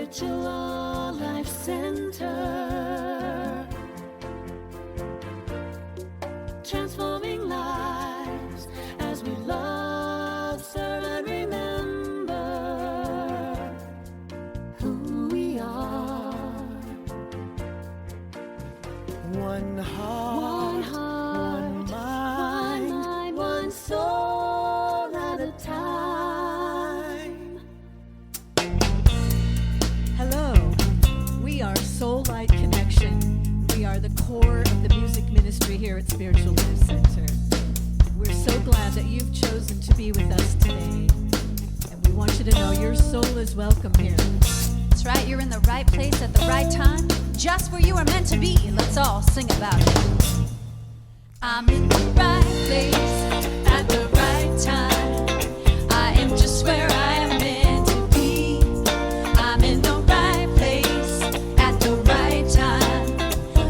Spiritual Life Center, transforming lives as we love, serve, and remember who we are. One heart, one mind, one soul at a time. Hello, we are Soul Light Connection. We are the core of the music ministry here at Spiritual Life Center. We're so glad that you've chosen to be with us today. And we want you to know your soul is welcome here. That's right, you're in the right place at the right time, just where you are meant to be. Let's all sing about it. I'm in the right place at the right time. I am just where I am meant to be. I'm in the right place at the right time.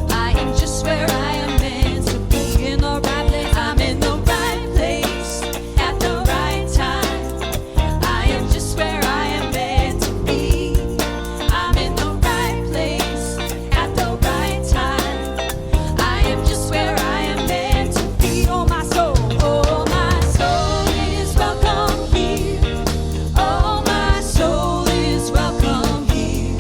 I am just where I am meant to be. In the right place, I'm in the right place at the right time. I am just where I am meant to be. I'm in the right place at the right time. I am just where I am meant to be. Oh my soul is welcome here. Oh my soul is welcome here.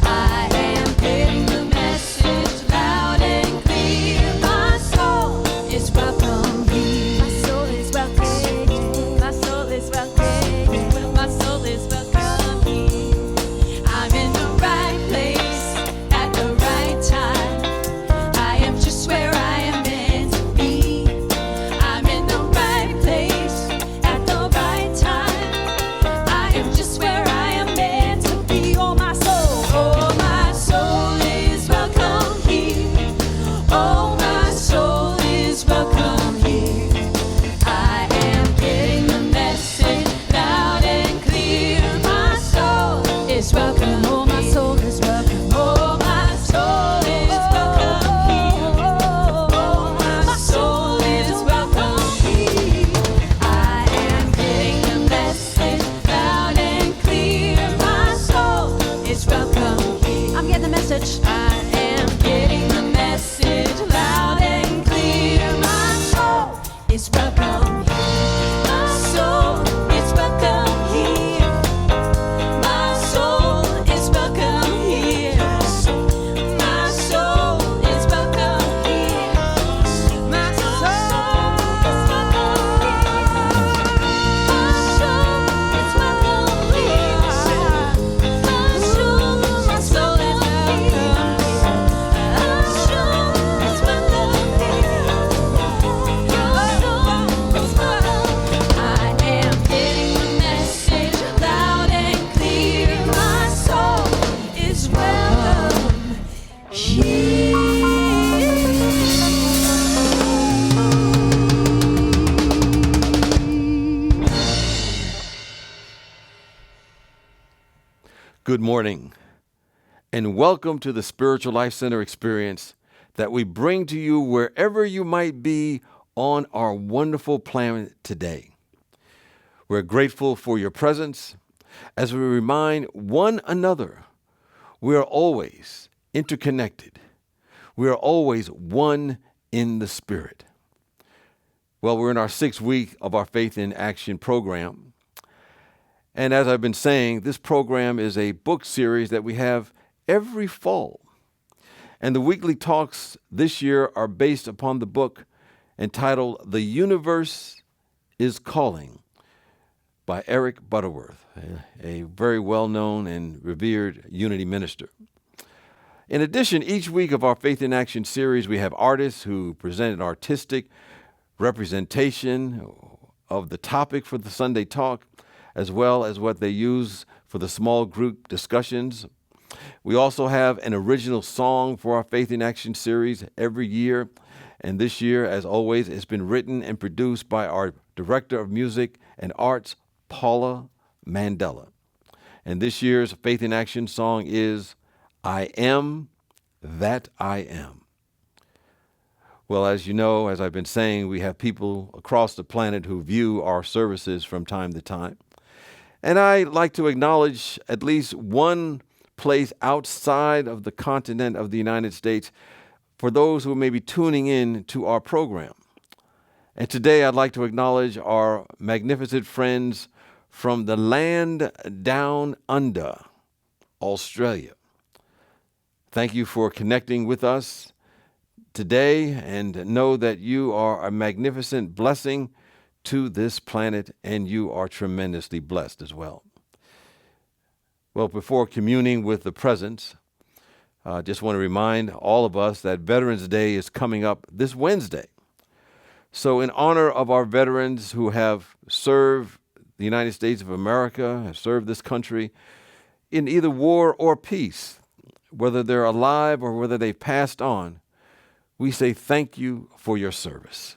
I am getting the message loud and clear. My soul is welcome here. My soul is welcome. My soul is welcome. My soul is welcome here. I'm in the right place at the right time. I am just where I am meant to be. I'm in the right place at the right time. I am just where I am meant to be. Oh my soul is welcome here. Oh my soul is welcome here. I am getting the message loud and clear. My soul is welcome. Oh my soul is welcome. Oh my soul is welcome here. Oh my soul is welcome here. I am getting the message loud and clear. My soul is welcome here. I'm getting the message. I am getting the message loud and clear. My soul is welcome here. My soul is welcome here. My soul is welcome here. My soul is welcome here. My soul is welcome here. My soul is welcome here. My soul is welcome here. I am getting the message loud and clear. My soul is welcome here. Good morning, and welcome to the Spiritual Life Center experience that we bring to you wherever you might be on our wonderful planet today. We're grateful for your presence as we remind one another we are always interconnected. We are always one in the Spirit. Well, we're in our 6th week of our Faith in Action program. And as I've been saying, this program is a book series that we have every fall. And the weekly talks this year are based upon the book entitled The Universe is Calling by Eric Butterworth, a very well-known and revered Unity minister. In addition, each week of our Faith in Action series, we have artists who present an artistic representation of the topic for the Sunday talk, as well as what they use for the small group discussions. We also have an original song for our Faith in Action series every year. And this year, as always, it's been written and produced by our Director of Music and Arts, Paula Mandella. And this year's Faith in Action song is I Am That I Am. Well, as you know, as I've been saying, we have people across the planet who view our services from time to time. And I like to acknowledge at least one place outside of the continent of the United States for those who may be tuning in to our program. And today I'd like to acknowledge our magnificent friends from the land down under, Australia. Thank you for connecting with us today, and know that you are a magnificent blessing to this planet, and you are tremendously blessed as well. Well, before communing with the presence, I just want to remind all of us that Veterans Day is coming up this Wednesday. So in honor of our veterans who have served the United States of America, have served this country in either war or peace, whether they're alive or whether they've passed on, we say thank you for your service.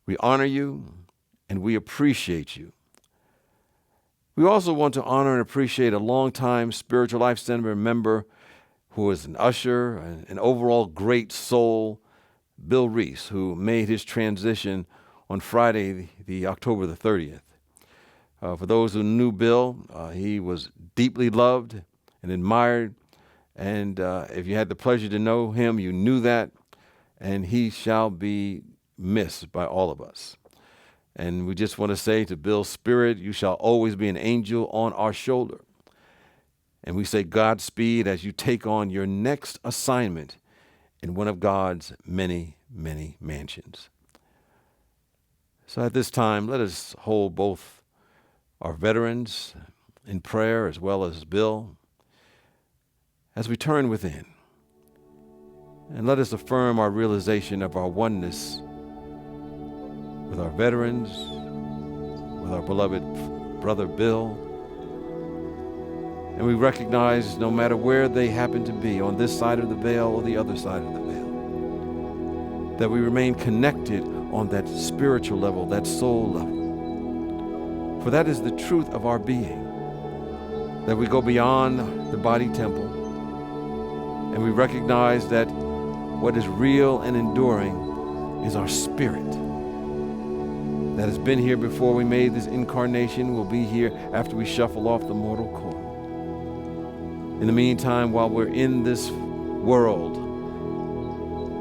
We honor you and we appreciate you. We also want to honor and appreciate a longtime Spiritual Life Center member who is an usher, an overall great soul, Bill Reese, who made his transition on Friday, the October the 30th. For those who knew Bill, he was deeply loved and admired. And if you had the pleasure to know him, you knew that. And he shall be missed by all of us. And we just want to say to Bill's spirit, you shall always be an angel on our shoulder. And we say Godspeed as you take on your next assignment in one of God's many, many mansions. So at this time, let us hold both our veterans in prayer as well as Bill as we turn within. And let us affirm our realization of our oneness with our veterans, with our beloved brother Bill. And we recognize no matter where they happen to be, on this side of the veil or the other side of the veil, that we remain connected on that spiritual level, that soul level. For that is the truth of our being, that we go beyond the body temple, and we recognize that what is real and enduring is our spirit that has been here before we made this incarnation, will be here after we shuffle off the mortal coil. In the meantime, while we're in this world,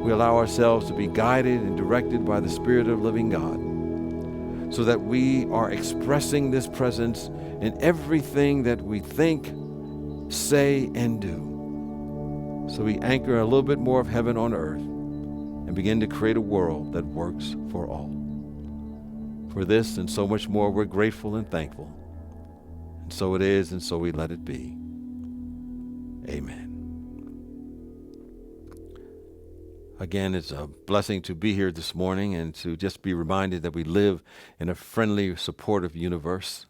we allow ourselves to be guided and directed by the Spirit of the living God, so that we are expressing this presence in everything that we think, say, and do. So we anchor a little bit more of heaven on earth and begin to create a world that works for all. For this and so much more, we're grateful and thankful. And so it is, and so we let it be. Amen. Again, it's a blessing to be here this morning and to just be reminded that we live in a friendly, supportive universe.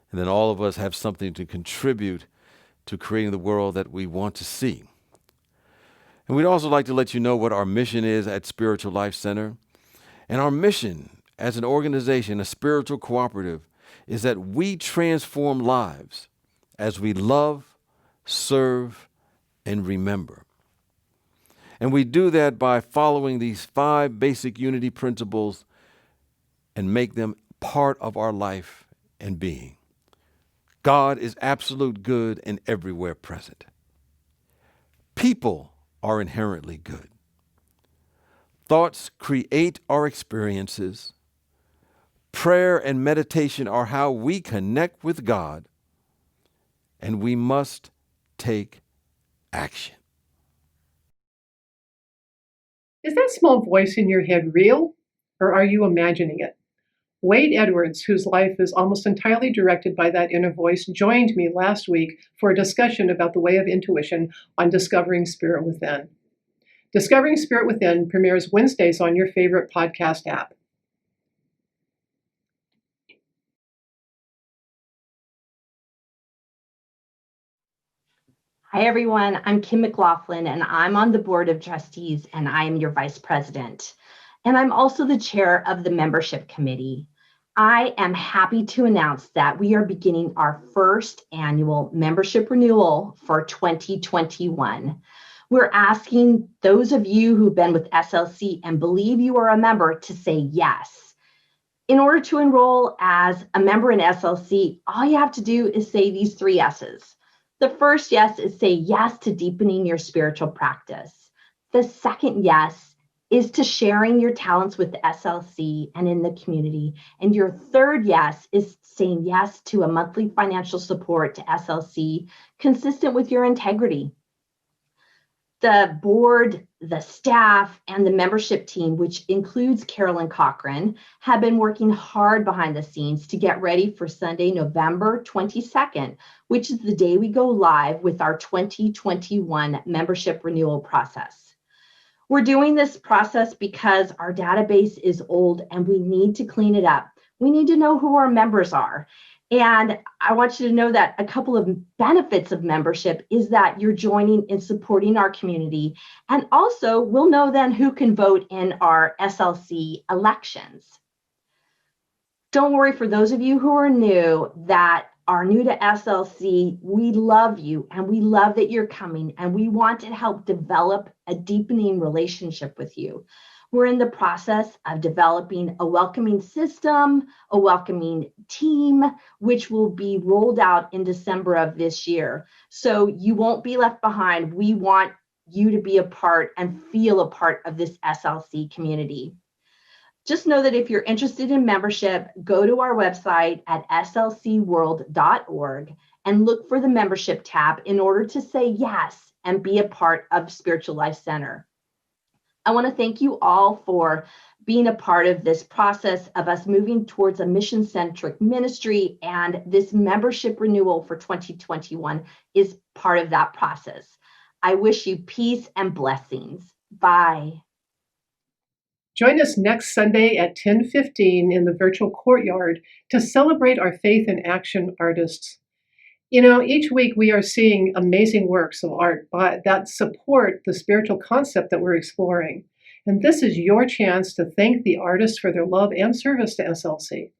And that all of us have something to contribute to creating the world that we want to see. And we'd also like to let you know what our mission is at Spiritual Life Center. And our mission as an organization, a spiritual cooperative, is that we transform lives as we love, serve, and remember. And we do that by following these 5 basic unity principles and make them part of our life and being. God is absolute good and everywhere present. People are inherently good. Thoughts create our experiences. Prayer and meditation are how we connect with God, and we must take action. Is that small voice in your head real, or are you imagining it? Wade Edwards, whose life is almost entirely directed by that inner voice, joined me last week for a discussion about the way of intuition on Discovering Spirit Within. Discovering Spirit Within premieres Wednesdays on your favorite podcast app. Hi, everyone. I'm Kim McLaughlin, and I'm on the Board of Trustees, and I am your Vice President. And I'm also the Chair of the Membership Committee. I am happy to announce that we are beginning our first annual membership renewal for 2021. We're asking those of you who've been with SLC and believe you are a member to say yes. In order to enroll as a member in SLC, all you have to do is say these 3 S's. The first yes is say yes to deepening your spiritual practice. The second yes is to sharing your talents with the SLC and in the community. And your third yes is saying yes to a monthly financial support to SLC consistent with your integrity. The board, the staff, and the membership team, which includes Carolyn Cochran, have been working hard behind the scenes to get ready for Sunday, November 22nd, which is the day we go live with our 2021 membership renewal process. We're doing this process because our database is old and we need to clean it up. We need to know who our members are. And I want you to know that a couple of benefits of membership is that you're joining and supporting our community. And also, we'll know then who can vote in our SLC elections. Don't worry, for those of you who are new to SLC, we love you and we love that you're coming and we want to help develop a deepening relationship with you. We're in the process of developing a welcoming system, a welcoming team, which will be rolled out in December of this year. So you won't be left behind. We want you to be a part and feel a part of this SLC community. Just know that if you're interested in membership, go to our website at slcworld.org and look for the membership tab in order to say yes and be a part of Spiritual Life Center. I want to thank you all for being a part of this process of us moving towards a mission-centric ministry, and this membership renewal for 2021 is part of that process. I wish you peace and blessings. Bye. Join us next Sunday at 10:15 in the virtual courtyard to celebrate our Faith in Action artists. You know, each week we are seeing amazing works of art that support the spiritual concept that we're exploring. And this is your chance to thank the artists for their love and service to SLC.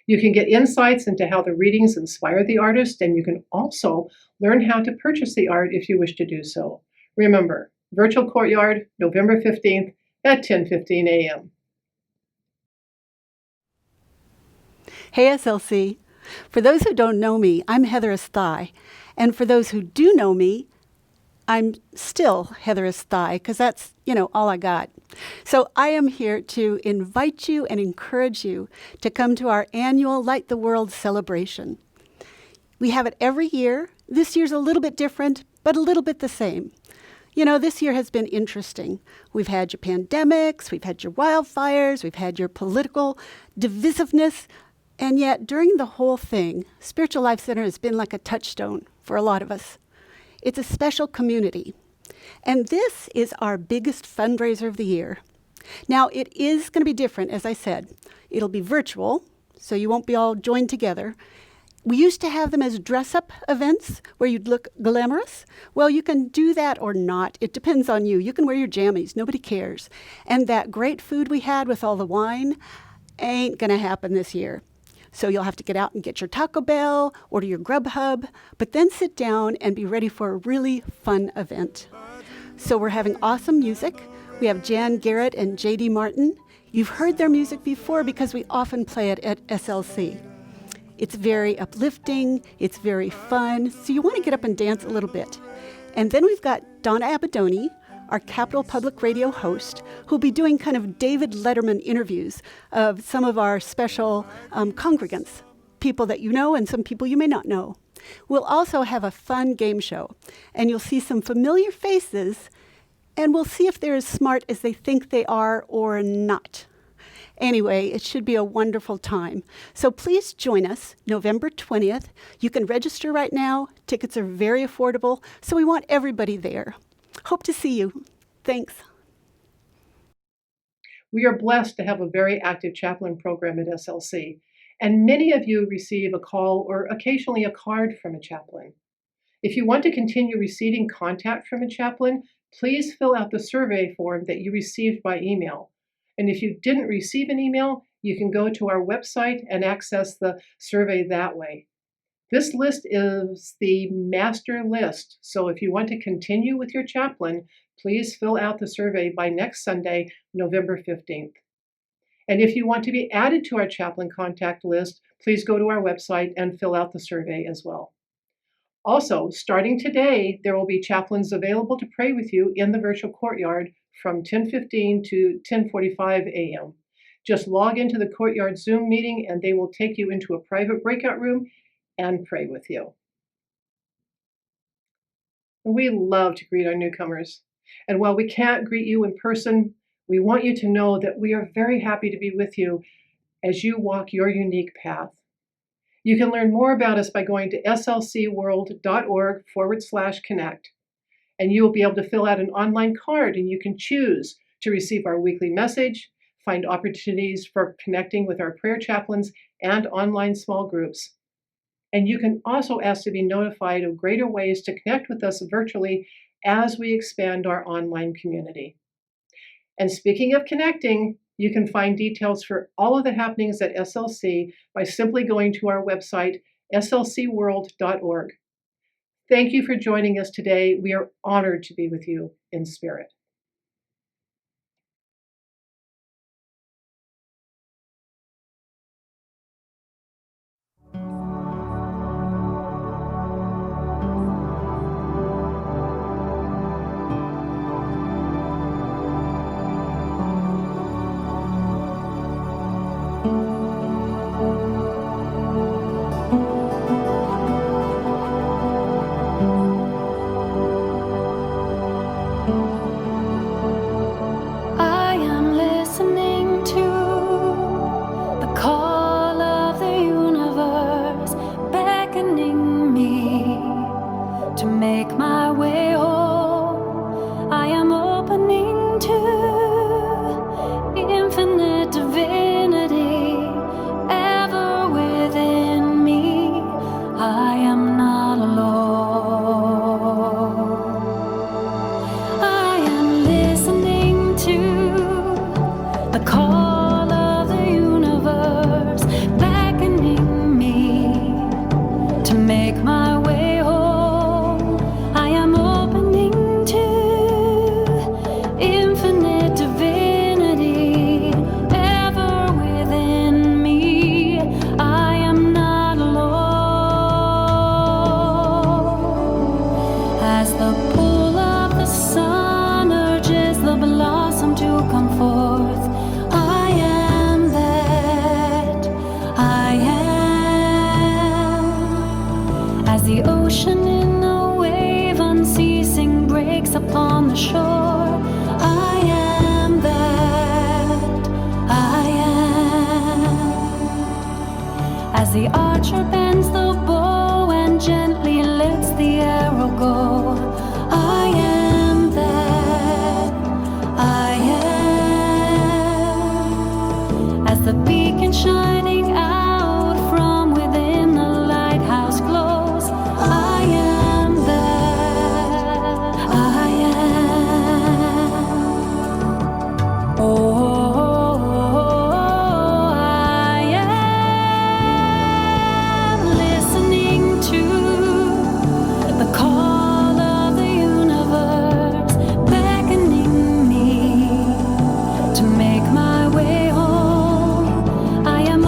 You can get insights into how the readings inspire the artist, and you can also learn how to purchase the art if you wish to do so. Remember, virtual courtyard, November 15th at 10:15 a.m. Hey, SLC. For those who don't know me, I'm Heather Esthai. And for those who do know me, I'm still Heather Esthai, because that's, all I got. So I am here to invite you and encourage you to come to our annual Light the World celebration. We have it every year. This year's a little bit different, but a little bit the same. This year has been interesting. We've had your pandemics, we've had your wildfires, we've had your political divisiveness. And yet, during the whole thing, Spiritual Life Center has been like a touchstone for a lot of us. It's a special community. And this is our biggest fundraiser of the year. Now, it is going to be different, as I said. It'll be virtual, so you won't be all joined together. We used to have them as dress-up events where you'd look glamorous. Well, you can do that or not. It depends on you. You can wear your jammies. Nobody cares. And that great food we had with all the wine ain't going to happen this year. So you'll have to get out and get your Taco Bell, order your Grubhub, but then sit down and be ready for a really fun event. So we're having awesome music. We have Jan Garrett and J.D. Martin. You've heard their music before because we often play it at SLC. It's very uplifting, it's very fun, so you want to get up and dance a little bit. And then we've got Donna Abadoni, our Capital Public Radio host, who'll be doing kind of David Letterman interviews of some of our special congregants, people that you know and some people you may not know. We'll also have a fun game show, and you'll see some familiar faces, and we'll see if they're as smart as they think they are or not. Anyway, it should be a wonderful time. So please join us November 20th. You can register right now. Tickets are very affordable, so we want everybody there. Hope to see you. Thanks. We are blessed to have a very active chaplain program at SLC, and many of you receive a call or occasionally a card from a chaplain. If you want to continue receiving contact from a chaplain, please fill out the survey form that you received by email. And if you didn't receive an email, you can go to our website and access the survey that way. This list is the master list, so if you want to continue with your chaplain, please fill out the survey by next Sunday, November 15th. And if you want to be added to our chaplain contact list, please go to our website and fill out the survey as well. Also, starting today, there will be chaplains available to pray with you in the virtual courtyard from 10:15 to 10:45 a.m. Just log into the courtyard Zoom meeting and they will take you into a private breakout room and pray with you. And we love to greet our newcomers. And while we can't greet you in person, we want you to know that we are very happy to be with you as you walk your unique path. You can learn more about us by going to slcworld.org/connect. And you will be able to fill out an online card and you can choose to receive our weekly message, find opportunities for connecting with our prayer chaplains and online small groups. And you can also ask to be notified of greater ways to connect with us virtually as we expand our online community. And speaking of connecting, you can find details for all of the happenings at SLC by simply going to our website, slcworld.org. Thank you for joining us today. We are honored to be with you in spirit. I am listening to the call of the universe, beckoning me to make my way home. I am opening to infinite divinity ever within me. I am not alone. I am listening to the call of the universe, beckoning me to make my way home. I am opening to infinite divinity ever within me. I am not alone. As the pull of the sun urges the blossom to come forth, I am that I am. As the ocean in a wave unceasing breaks upon the shore, I am that I am. As the archer bends the bow and gently lets the arrow go, I am that I am. As the beacon shining out from within the lighthouse glows, I am that I am. Oh, I am listening to the call of the universe, beckoning me to make my way home. I am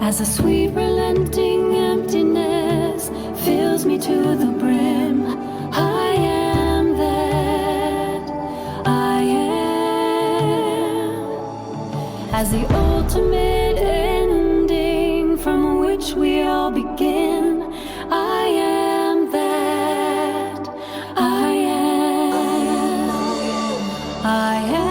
as a sweet relenting emptiness fills me to the brim. I am that I am, as the ultimate ending from which we all begin. I am that I am. I am.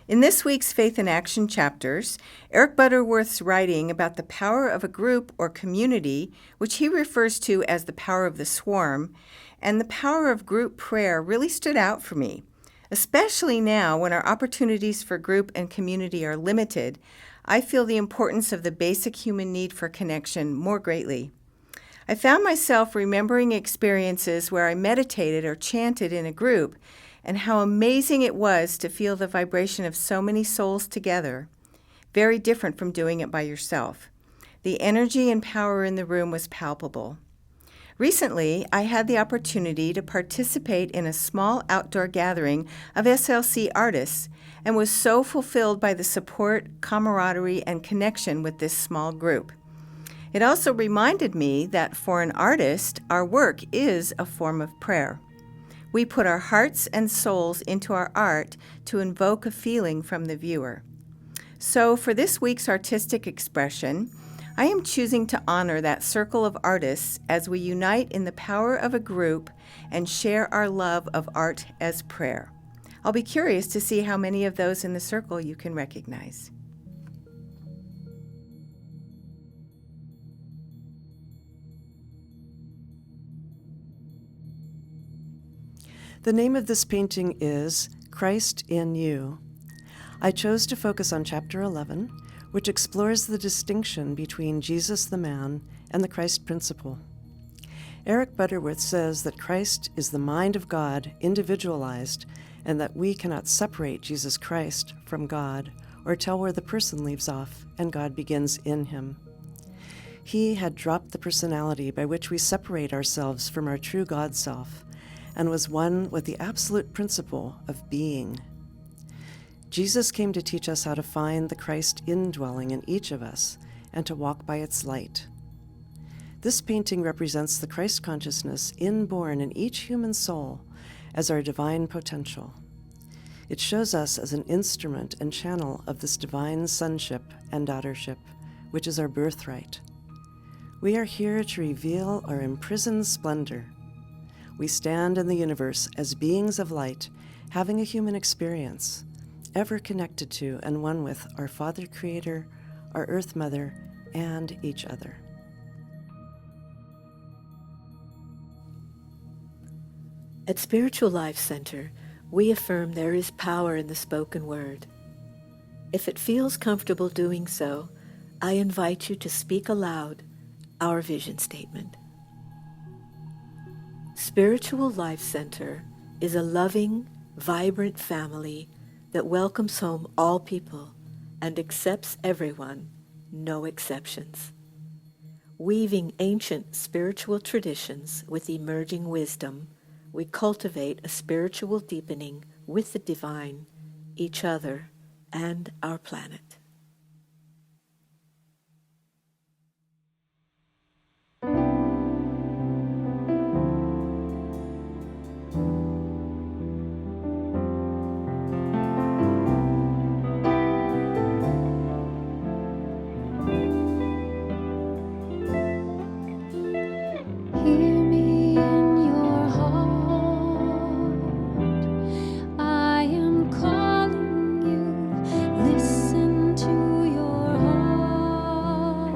In this week's Faith in Action chapters, Eric Butterworth's writing about the power of a group or community, which he refers to as the power of the swarm, and the power of group prayer really stood out for me, especially now when our opportunities for group and community are limited. I feel the importance of the basic human need for connection more greatly. I found myself remembering experiences where I meditated or chanted in a group, and how amazing it was to feel the vibration of so many souls together, very different from doing it by yourself. The energy and power in the room was palpable. Recently, I had the opportunity to participate in a small outdoor gathering of SLC artists and was so fulfilled by the support, camaraderie, and connection with this small group. It also reminded me that for an artist, our work is a form of prayer. We put our hearts and souls into our art to invoke a feeling from the viewer. So for this week's artistic expression, I am choosing to honor that circle of artists as we unite in the power of a group and share our love of art as prayer. I'll be curious to see how many of those in the circle you can recognize. The name of this painting is Christ in You. I chose to focus on chapter 11, which explores the distinction between Jesus the man and the Christ principle. Eric Butterworth says that Christ is the mind of God individualized, and that we cannot separate Jesus Christ from God or tell where the person leaves off and God begins in him. He had dropped the personality by which we separate ourselves from our true God self, and was one with the absolute principle of being. Jesus came to teach us how to find the Christ indwelling in each of us and to walk by its light. This painting represents the Christ consciousness inborn in each human soul as our divine potential. It shows us as an instrument and channel of this divine sonship and daughtership, which is our birthright. We are here to reveal our imprisoned splendor. We stand in the universe as beings of light, having a human experience, ever connected to and one with our Father Creator, our Earth Mother, and each other. At Spiritual Life Center, we affirm there is power in the spoken word. If it feels comfortable doing so, I invite you to speak aloud our vision statement. Spiritual Life Center is a loving, vibrant family that welcomes home all people and accepts everyone, no exceptions. Weaving ancient spiritual traditions with emerging wisdom, we cultivate a spiritual deepening with the divine, each other, and our planet. Hear me in your heart. I am calling you. Listen to your heart.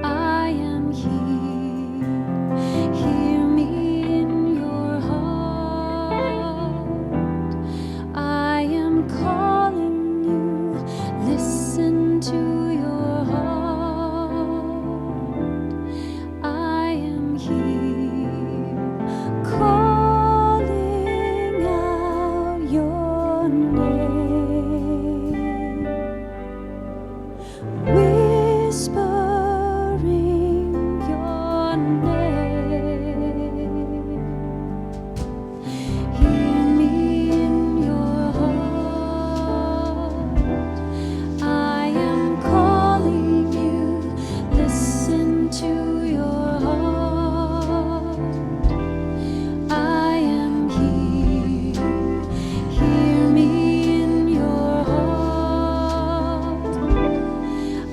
I am here. Hear me in your heart. I am calling you. Listen to your heart. I am here, calling out your name, whispering your name. Hear me in your heart. I am calling you. Listen to your heart. I am here. Hear me in your heart.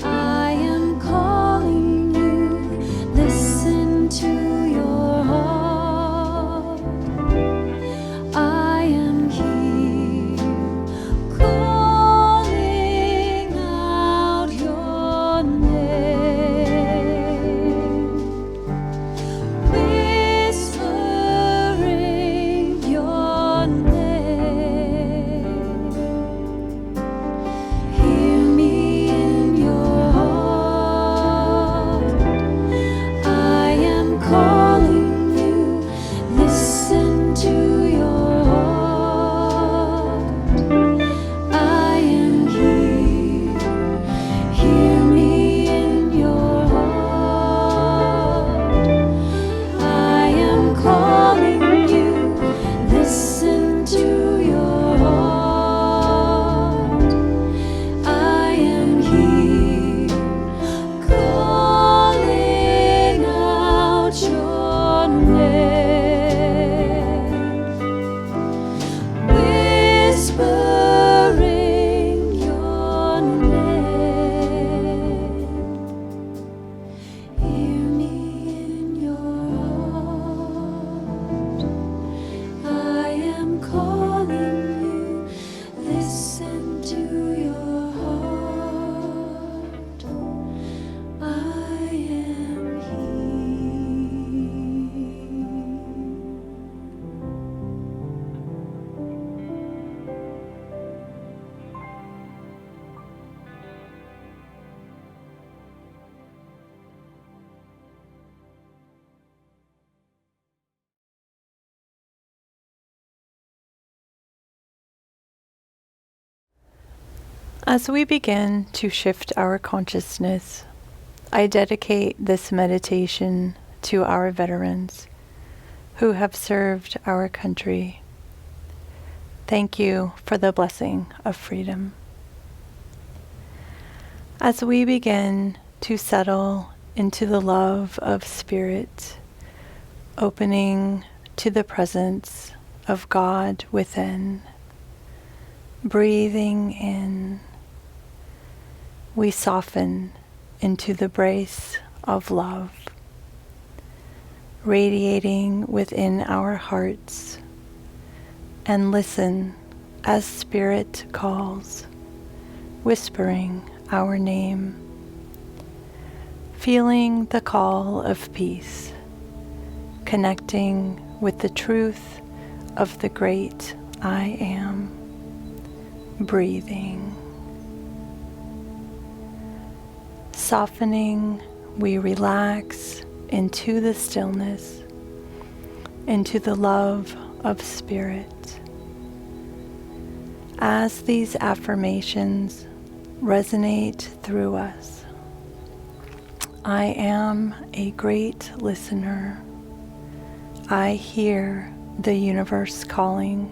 I am calling you. Listen to your heart. I am here, calling out your name, whispering your name. Hear me in your heart. I am calling you. Listen to your heart. I am here. Hear me in your heart. I am calling you. Listen to your heart. I am here, calling out your name, whispering your name. Hear me in your heart. I am calling you. Listen to your heart. I am As we begin to shift our consciousness, I dedicate this meditation to our veterans who have served our country. Thank you for the blessing of freedom. As we begin to settle into the love of Spirit, opening to the presence of God within, breathing in, we soften into the brace of love, radiating within our hearts, and listen as Spirit calls, whispering our name, feeling the call of peace, connecting with the truth of the great I am, breathing. Softening, we relax into the stillness, into the love of Spirit. As these affirmations resonate through us, I am a great listener. I hear the universe calling.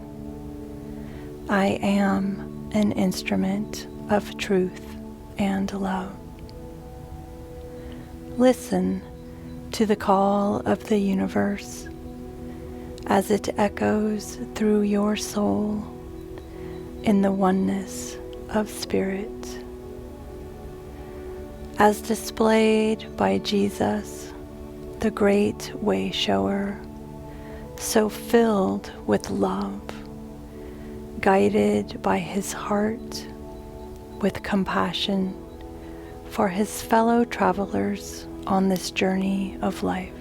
I am an instrument of truth and love. Listen to the call of the universe as it echoes through your soul in the oneness of spirit. As displayed by Jesus, the great way shower, so filled with love, guided by his heart with compassion for his fellow travelers on this journey of life.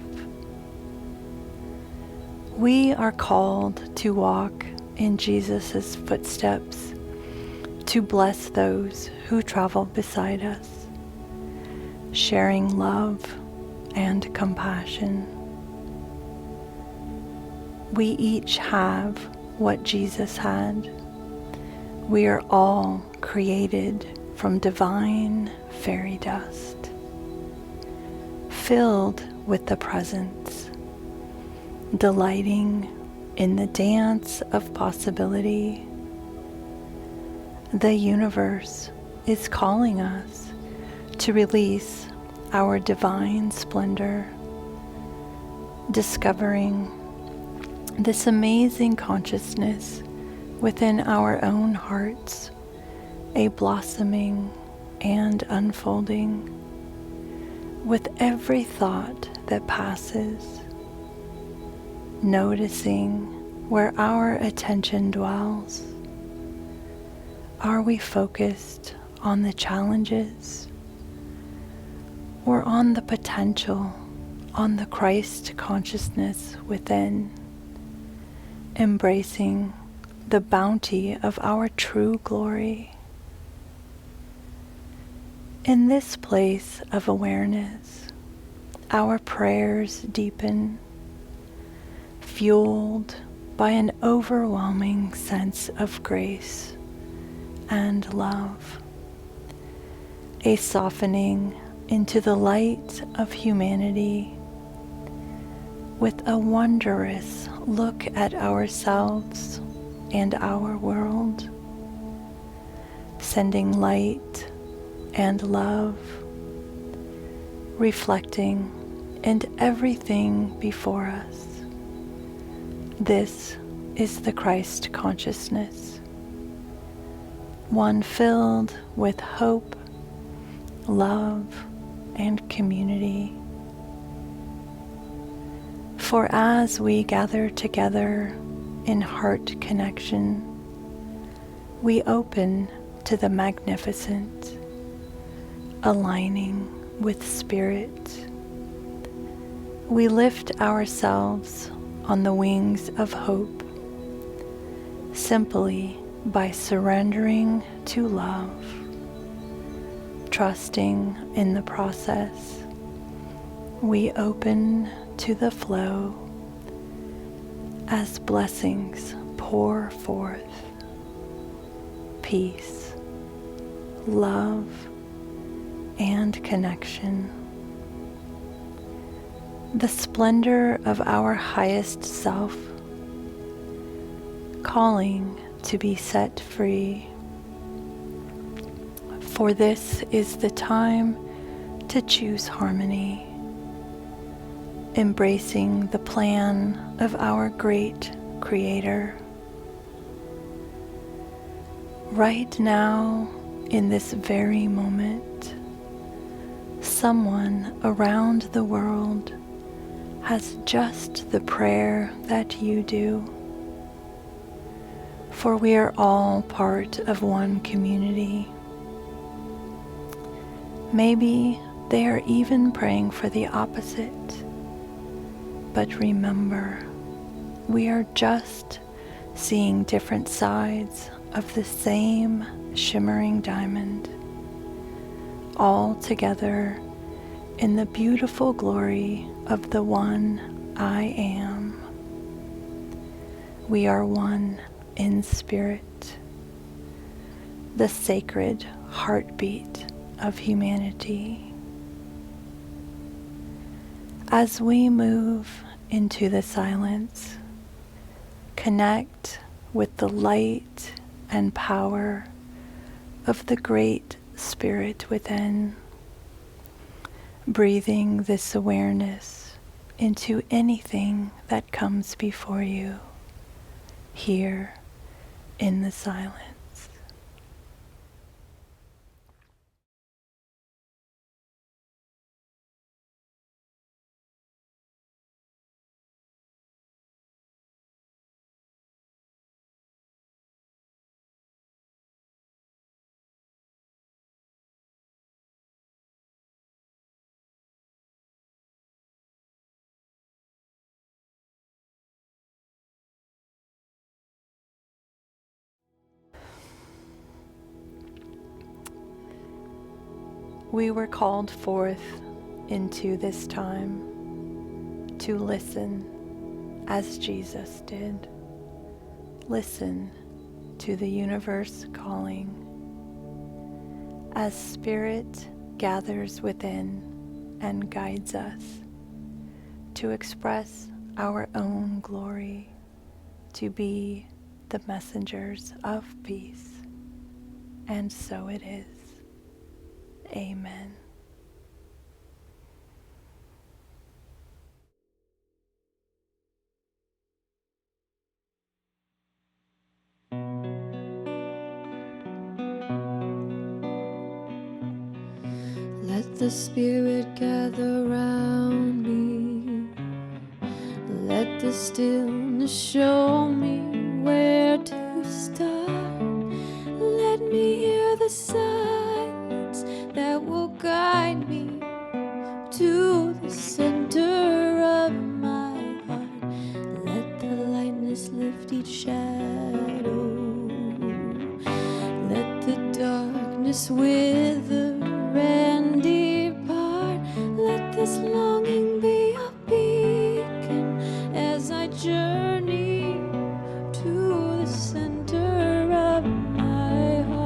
We are called to walk in Jesus' footsteps, to bless those who travel beside us, sharing love and compassion. We each have what Jesus had. We are all created from divine fairy dust, filled with the presence, delighting in the dance of possibility. The universe is calling us to release our divine splendor, discovering this amazing consciousness within our own hearts, a blossoming and unfolding with every thought that passes, noticing where our attention dwells. Are we focused on the challenges or on the potential, on the Christ consciousness within, embracing the bounty of our true glory? In this place of awareness, our prayers deepen, fueled by an overwhelming sense of grace and love, a softening into the light of humanity, with a wondrous look at ourselves and our world, sending light and love, reflecting in everything before us. This is the Christ consciousness, one filled with hope, love, and community. For as we gather together in heart connection, we open to the magnificent, aligning with spirit. We lift ourselves on the wings of hope, simply by surrendering to love, trusting in the process. We open to the flow as blessings pour forth. Peace, love, and connection. The splendor of our highest self, calling to be set free. For this is the time to choose harmony, embracing the plan of our great Creator. Right now, in this very moment, someone around the world has just the prayer that you do. For we are all part of one community. Maybe they are even praying for the opposite. But remember, we are just seeing different sides of the same shimmering diamond, all together in the beautiful glory of the one I am. We are one in spirit. the sacred heartbeat of humanity. As we move into the silence, connect with the light and power of the Great Spirit within, breathing this awareness into anything that comes before you here in the silence. We were called forth into this time to listen as Jesus did. Listen to the universe calling. As Spirit gathers within and guides us to express our own glory, to be the messengers of peace. And so it is. Amen. Let the Spirit gather round me. Let the stillness show me where to start. Let me hear the silence that will guide me to the center of my heart. Let the lightness lift each shadow. Let the darkness wither and depart. Let this longing be a beacon as I journey to the center of my heart.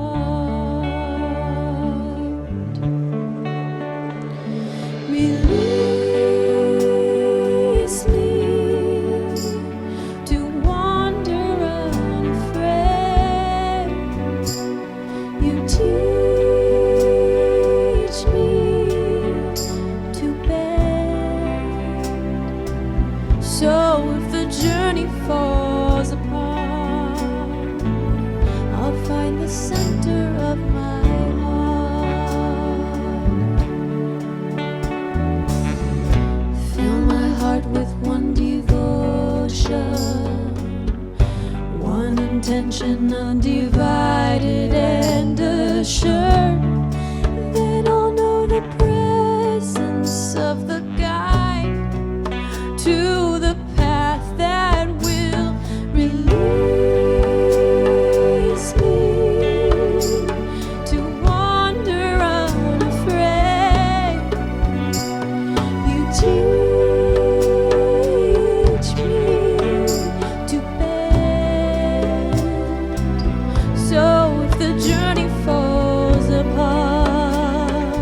Release me to wander unafraid. You teach me to bend. So if the journey falls apart, I'll find the center of my heart. Fill my heart with one devotion, one intention undivided and assured. Then I'll know the presence of the guide to the path that will release me to wander unafraid. You teach me to bend. So if the journey falls apart,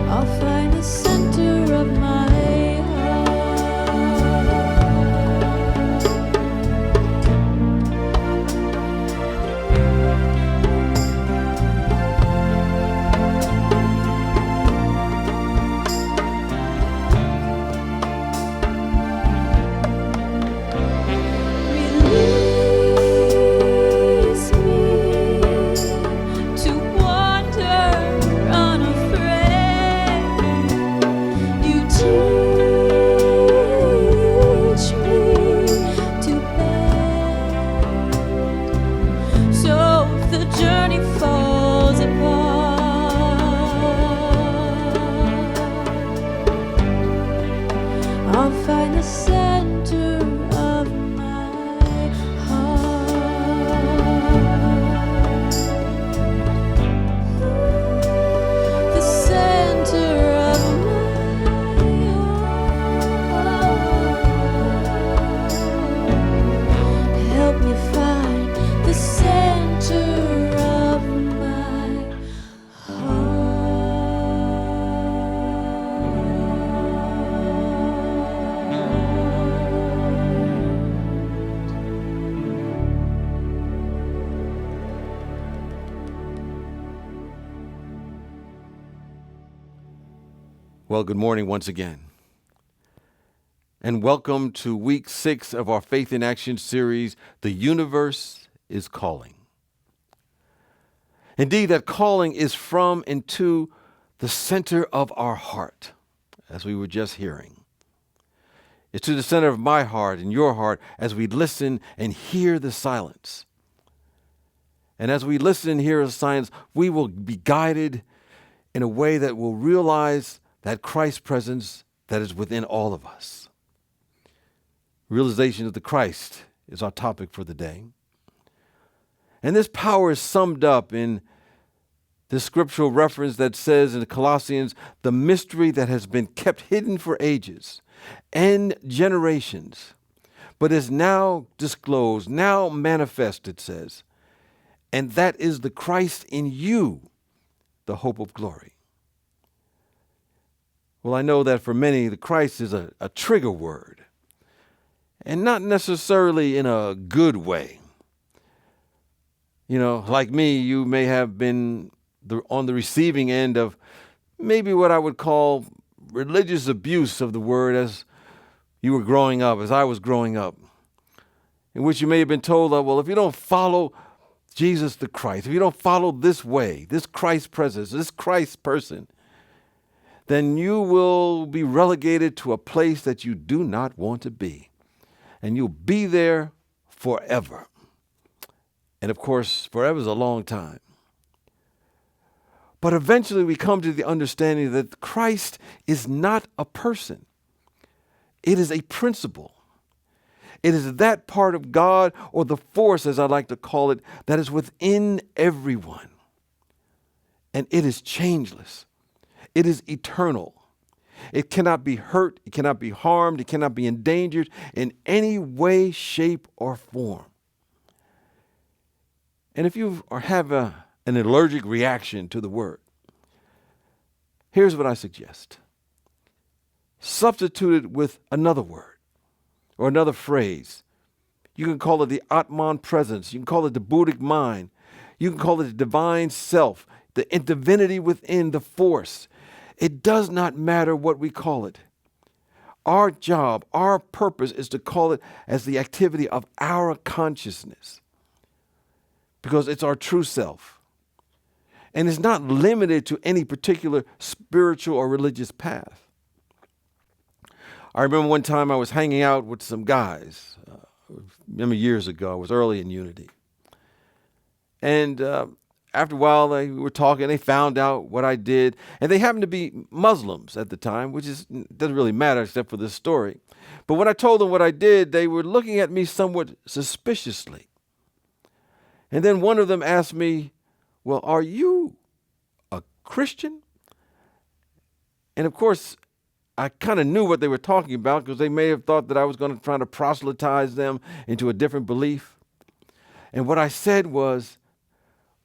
I'll find the center of my Well, good morning once again. And welcome to week 6 of our Faith in Action series, The Universe is Calling. Indeed, that calling is from and to the center of our heart, as we were just hearing. It's to the center of my heart and your heart as we listen and hear the silence. And as we listen and hear the silence, we will be guided in a way that will realize that Christ's presence that is within all of us. Realization of the Christ is our topic for the day. And this power is summed up in this scriptural reference that says in Colossians, the mystery that has been kept hidden for ages and generations, but is now disclosed, now manifest, it says. And that is the Christ in you, the hope of glory. Well, I know that for many, the Christ is a trigger word. And not necessarily in a good way. You know, like me, you may have been on the receiving end of maybe what I would call religious abuse of the word as you were growing up, as I was growing up, in which you may have been told that, well, if you don't follow Jesus the Christ, if you don't follow this way, this Christ presence, this Christ person, then you will be relegated to a place that you do not want to be. And you'll be there forever. And of course, forever is a long time. But eventually we come to the understanding that Christ is not a person. It is a principle. It is that part of God, or the force, as I like to call it, that is within everyone. And it is changeless. It is eternal. It cannot be hurt, it cannot be harmed, it cannot be endangered in any way, shape, or form. And if you have an allergic reaction to the word, here's what I suggest. Substitute it with another word or another phrase. You can call it the Atman presence. You can call it the Buddhic mind. You can call it the divine self, the divinity within, the force. It does not matter what we call it. Our job, our purpose is to call it as the activity of our consciousness, because it's our true self. And it's not limited to any particular spiritual or religious path. I remember one time I was hanging out with some guys, years ago. I was early in Unity. And after a while, they were talking. They found out what I did. And they happened to be Muslims at the time, which doesn't really matter except for this story. But when I told them what I did, they were looking at me somewhat suspiciously. And then one of them asked me, well, are you a Christian? And of course, I kind of knew what they were talking about, because they may have thought that I was going to try to proselytize them into a different belief. And what I said was,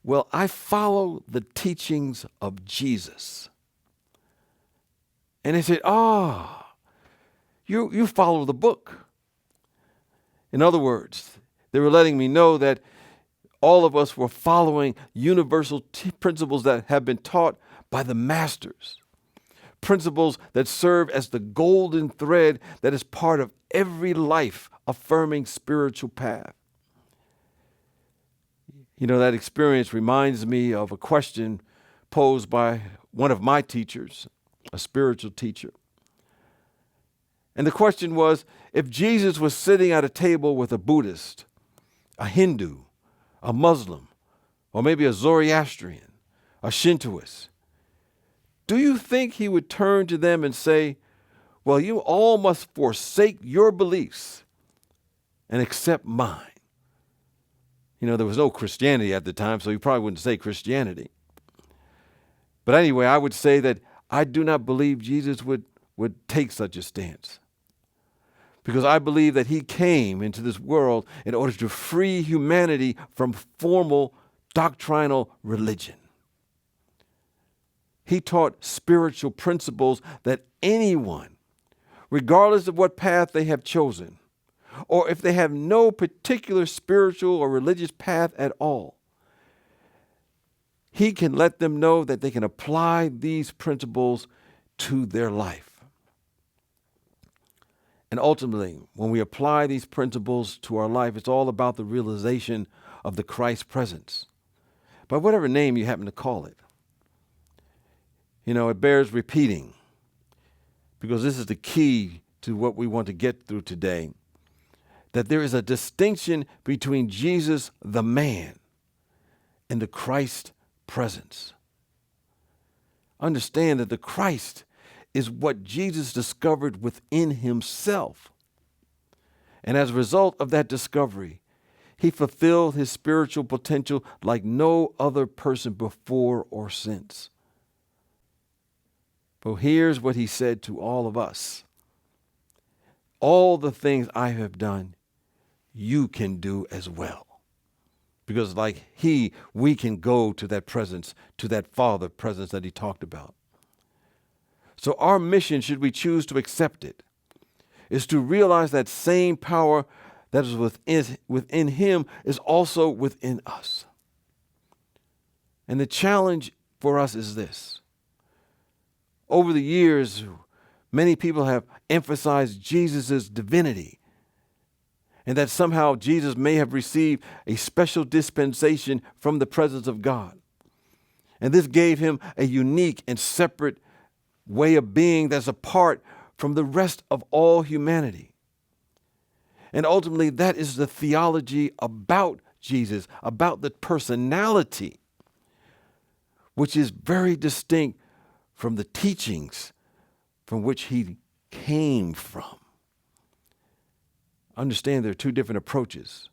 well, I follow the teachings of Jesus. And they said, you follow the book. In other words, they were letting me know that all of us were following universal principles that have been taught by the masters. Principles that serve as the golden thread that is part of every life-affirming spiritual path. You know, that experience reminds me of a question posed by one of my teachers, a spiritual teacher. And the question was, if Jesus was sitting at a table with a Buddhist, a Hindu, a Muslim, or maybe a Zoroastrian, a Shintoist, do you think he would turn to them and say, well, you all must forsake your beliefs and accept mine? You know, there was no Christianity at the time, so he probably wouldn't say Christianity. But anyway, I would say that I do not believe Jesus would take such a stance, because I believe that he came into this world in order to free humanity from formal doctrinal religion. He taught spiritual principles that anyone, regardless of what path they have chosen, or if they have no particular spiritual or religious path at all, he can let them know that they can apply these principles to their life. And ultimately, when we apply these principles to our life, it's all about the realization of the Christ presence, by whatever name you happen to call it. You know, it bears repeating, because this is the key to what we want to get through today, that there is a distinction between Jesus, the man, and the Christ presence. Understand that the Christ is what Jesus discovered within himself. And as a result of that discovery, he fulfilled his spiritual potential like no other person before or since. But here's what he said to all of us. All the things I have done, you can do as well. Because like he, we can go to that presence, to that Father presence that he talked about. So our mission, should we choose to accept it, is to realize that same power that is within him is also within us. And the challenge for us is this. Over the years, many people have emphasized Jesus' divinity, and that somehow Jesus may have received a special dispensation from the presence of God. And this gave him a unique and separate way of being that's apart from the rest of all humanity. And ultimately, that is the theology about Jesus, about the personality, which is very distinct from the teachings from which he came from. Understand there are two different approaches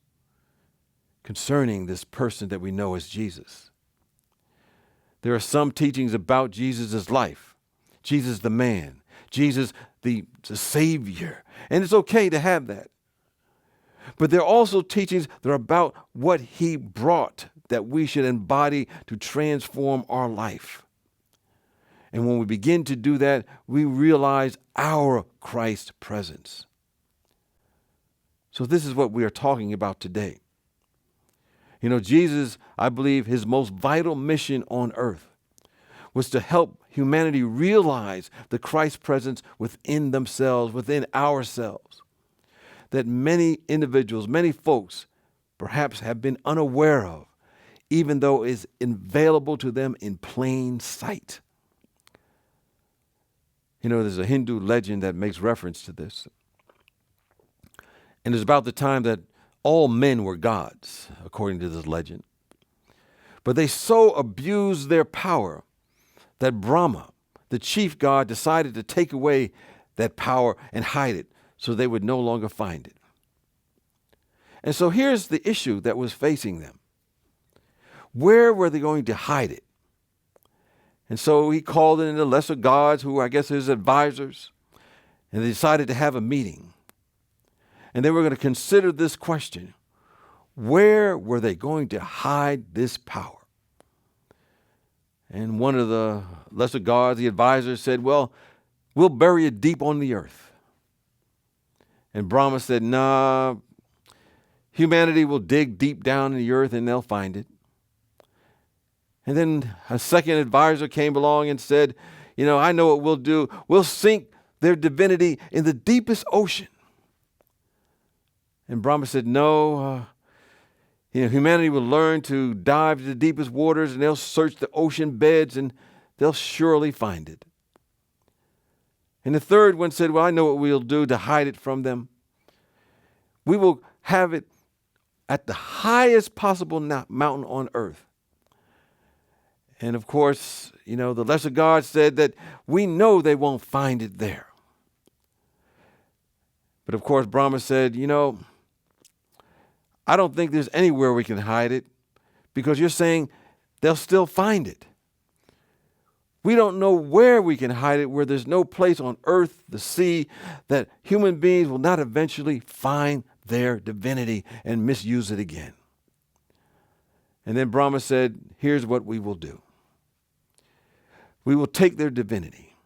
concerning this person that we know as Jesus. There are some teachings about Jesus' life, Jesus the man, Jesus the Savior, and it's okay to have that. But there are also teachings that are about what he brought that we should embody to transform our life. And when we begin to do that, we realize our Christ presence. So this is what we are talking about today. You know, Jesus, I believe his most vital mission on earth was to help humanity realize the Christ presence within themselves, within ourselves, that many individuals, many folks perhaps have been unaware of, even though it is available to them in plain sight. You know, there's a Hindu legend that makes reference to this. And it's about the time that all men were gods, according to this legend. But they so abused their power that Brahma, the chief god, decided to take away that power and hide it so they would no longer find it. And so here's the issue that was facing them. Where were they going to hide it? And so he called in the lesser gods, who I guess his advisors, and they decided to have a meeting. And they were going to consider this question: where were they going to hide this power? And one of the lesser gods, the advisors, said, well, we'll bury it deep on the earth. And Brahma said, nah, humanity will dig deep down in the earth and they'll find it. And then a second advisor came along and said, you know, I know what we'll do. We'll sink their divinity in the deepest ocean. And Brahma said, no, humanity will learn to dive to the deepest waters and they'll search the ocean beds and they'll surely find it. And the third one said, well, I know what we'll do to hide it from them. We will have it at the highest possible mountain on earth. And of course, the lesser gods said that we know they won't find it there. But of course, Brahma said, I don't think there's anywhere we can hide it because you're saying they'll still find it. We don't know where we can hide it, where there's no place on earth, the sea, that human beings will not eventually find their divinity and misuse it again. And then Brahma said, here's what we will do. We will take their divinity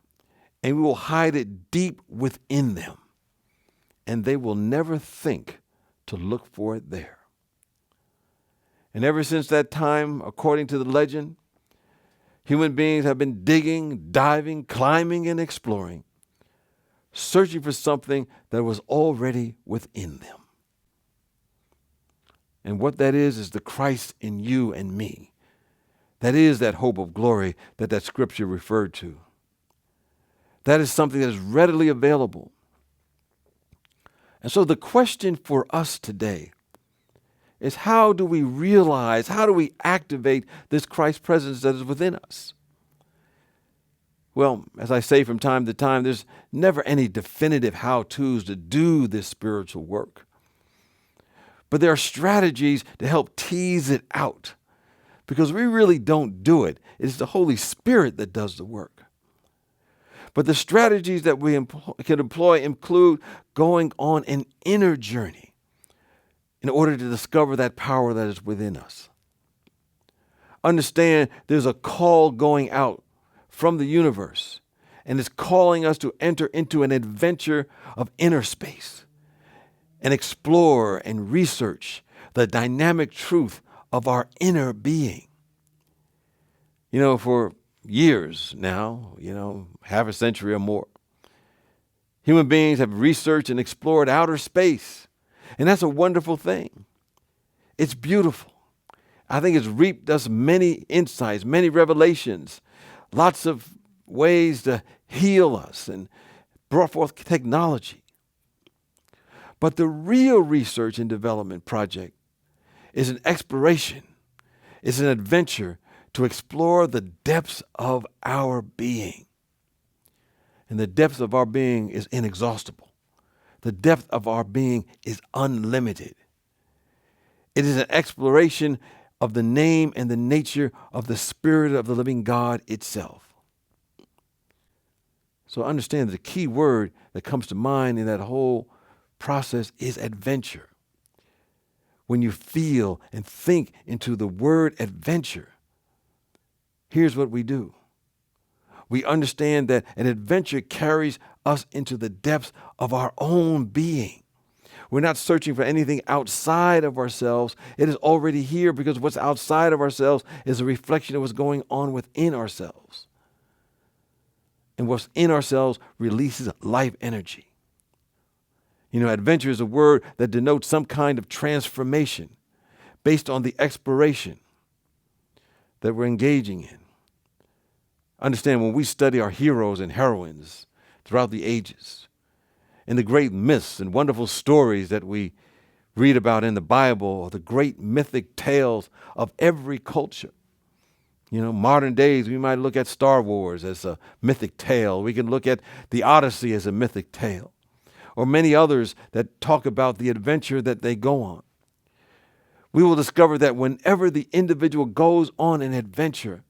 and we will hide it deep within them, and they will never think to look for it there. And ever since that time, according to the legend, Human beings have been digging, diving, climbing, and exploring, searching for something that was already within them. And what that is the Christ in you and me. That is that hope of glory that scripture referred to. That is something that is readily available. And so the question for us today is, how do we realize, how do we activate this Christ presence that is within us? Well, as I say from time to time, there's never any definitive how-tos to do this spiritual work. But there are strategies to help tease it out, because we really don't do it. It's the Holy Spirit that does the work. But the strategies that we can employ include going on an inner journey in order to discover that power that is within us. Understand there's a call going out from the universe, and it's calling us to enter into an adventure of inner space and explore and research the dynamic truth of our inner being. For years now, half a century or more, human beings have researched and explored outer space, and that's a wonderful thing. It's beautiful. I think it's reaped us many insights, many revelations, lots of ways to heal us, and brought forth technology. But the real research and development project is an exploration, is an adventure to explore the depths of our being. And the depth of our being is inexhaustible. The depth of our being is unlimited. It is an exploration of the name and the nature of the Spirit of the living God itself. So understand the key word that comes to mind in that whole process is adventure. When you feel and think into the word adventure, here's what we do. We understand that an adventure carries us into the depths of our own being. We're not searching for anything outside of ourselves. It is already here, because what's outside of ourselves is a reflection of what's going on within ourselves. And what's in ourselves releases life energy. Adventure is a word that denotes some kind of transformation based on the exploration that we're engaging in. Understand, when we study our heroes and heroines throughout the ages, and the great myths and wonderful stories that we read about in the Bible, or the great mythic tales of every culture. Modern days, we might look at Star Wars as a mythic tale. We can look at the Odyssey as a mythic tale, or many others that talk about the adventure that they go on. We will discover that whenever the individual goes on an adventure,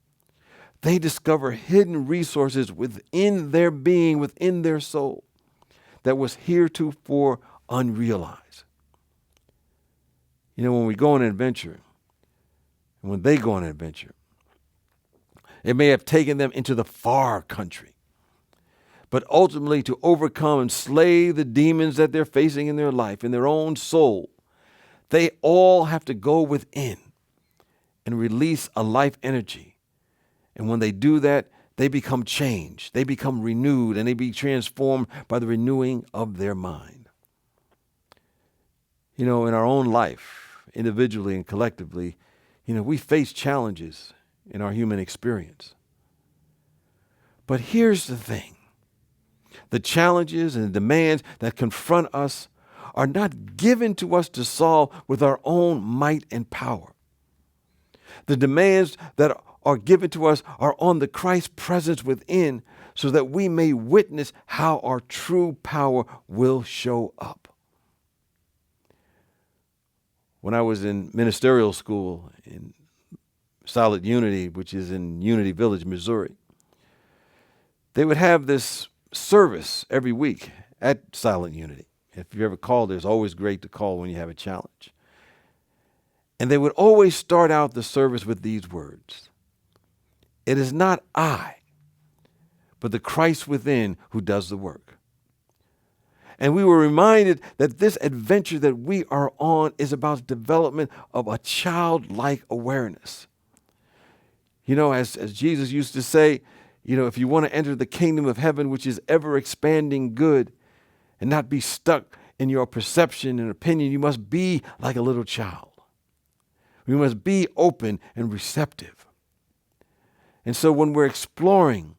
they discover hidden resources within their being, within their soul, that was heretofore unrealized. When we go on an adventure, and when they go on an adventure, it may have taken them into the far country, but ultimately to overcome and slay the demons that they're facing in their life, in their own soul, they all have to go within and release a life energy. And when they do that, they become changed, they become renewed, and they be transformed by the renewing of their mind. In our own life, individually and collectively, we face challenges in our human experience. But here's the thing. The challenges and the demands that confront us are not given to us to solve with our own might and power. The demands that are given to us are on the Christ presence within, so that we may witness how our true power will show up. When I was in ministerial school in Solid Unity, which is in Unity Village, Missouri, they would have this service every week at Silent Unity. If you ever called, it's always great to call when you have a challenge. And they would always start out the service with these words: "It is not I, but the Christ within who does the work." And we were reminded that this adventure that we are on is about the development of a childlike awareness. As Jesus used to say, if you want to enter the kingdom of heaven, which is ever expanding good, and not be stuck in your perception and opinion, you must be like a little child. We must be open and receptive. And so when we're exploring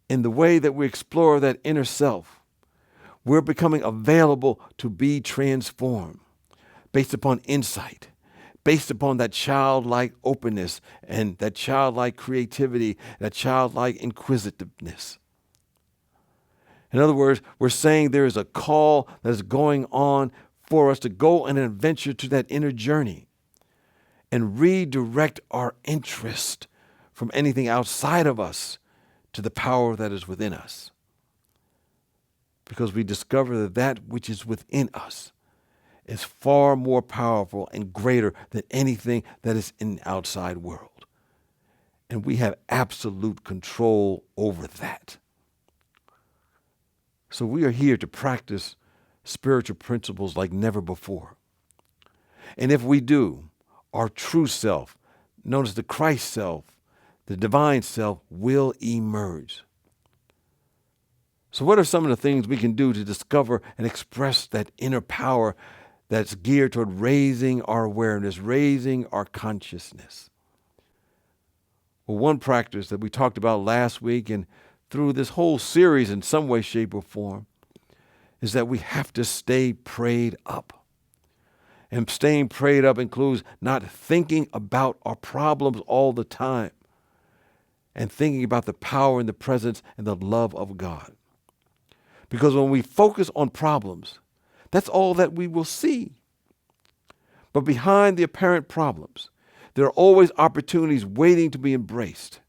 in the way that we explore that inner self, we're becoming available to be transformed based upon insight, based upon that childlike openness and that childlike creativity, that childlike inquisitiveness. In other words, we're saying there is a call that is going on for us to go on an adventure to that inner journey and redirect our interest from anything outside of us to the power that is within us. Because we discover that that which is within us is far more powerful and greater than anything that is in the outside world. And we have absolute control over that. So we are here to practice spiritual principles like never before. And if we do, our true self, known as the Christ self, the divine self, will emerge. So what are some of the things we can do to discover and express that inner power that's geared toward raising our awareness, raising our consciousness? Well, one practice that we talked about last week and through this whole series in some way, shape, or form is that we have to stay prayed up. And staying prayed up includes not thinking about our problems all the time and thinking about the power and the presence and the love of God. Because when we focus on problems, that's all that we will see. But behind the apparent problems, there are always opportunities waiting to be embraced.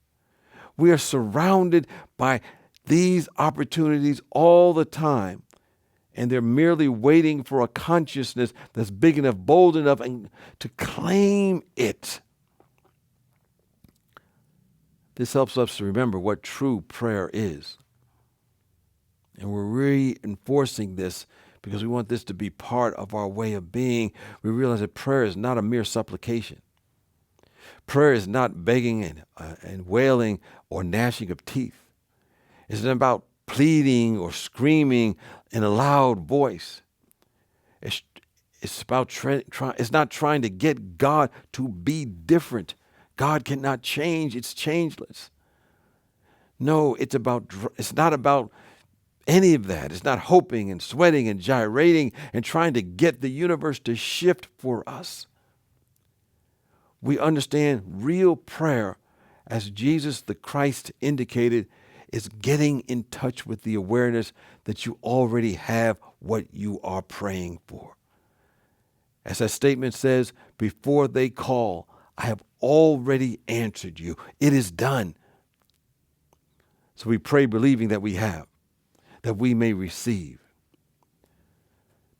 We are surrounded by these opportunities all the time, and they're merely waiting for a consciousness that's big enough, bold enough, and to claim it. This helps us to remember what true prayer is. And we're reinforcing this because we want this to be part of our way of being. We realize that prayer is not a mere supplication. Prayer is not begging and wailing or gnashing of teeth. It's not about pleading or screaming in a loud voice. It's about it's not trying to get God to be different. God cannot change. It's changeless. No, it's not about any of that. It's not hoping and sweating and gyrating and trying to get the universe to shift for us. We understand real prayer, as Jesus the Christ indicated, is getting in touch with the awareness that you already have what you are praying for. As that statement says, before they call, I have already answered you. It is done. So we pray believing that we have, that we may receive.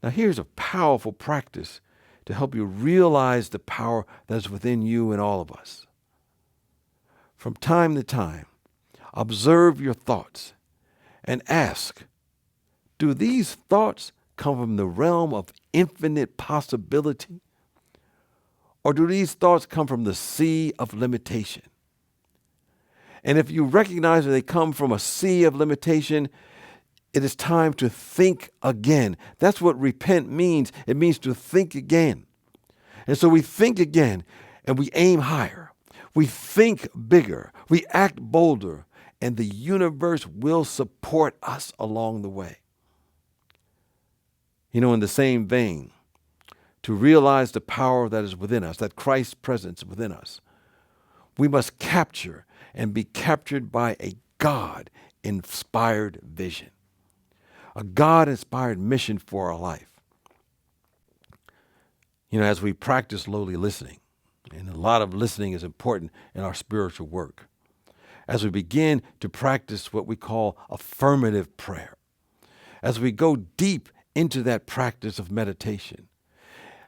Now here's a powerful practice to help you realize the power that is within you and all of us. From time to time, observe your thoughts and ask, do these thoughts come from the realm of infinite possibility? Or do these thoughts come from the sea of limitation? And if you recognize that they come from a sea of limitation, it is time to think again. That's what repent means. It means to think again. And so we think again and we aim higher. We think bigger. We act bolder. And the universe will support us along the way. In the same vein, to realize the power that is within us, that Christ's presence within us, we must capture and be captured by a God-inspired vision. A God-inspired mission for our life. As we practice lowly listening, and a lot of listening is important in our spiritual work, as we begin to practice what we call affirmative prayer, as we go deep into that practice of meditation,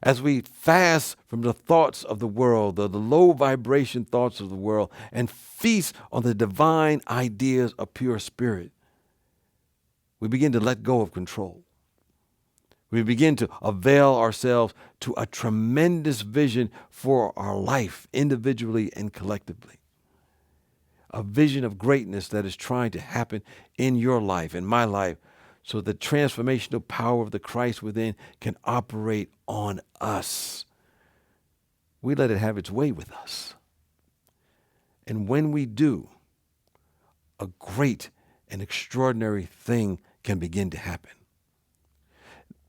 as we fast from the thoughts of the world, the low vibration thoughts of the world, and feast on the divine ideas of pure spirit, we begin to let go of control. We begin to avail ourselves to a tremendous vision for our life, individually and collectively. a vision of greatness that is trying to happen in your life, in my life, so the transformational power of the Christ within can operate on us. We let it have its way with us. And when we do, a great and extraordinary thing can begin to happen.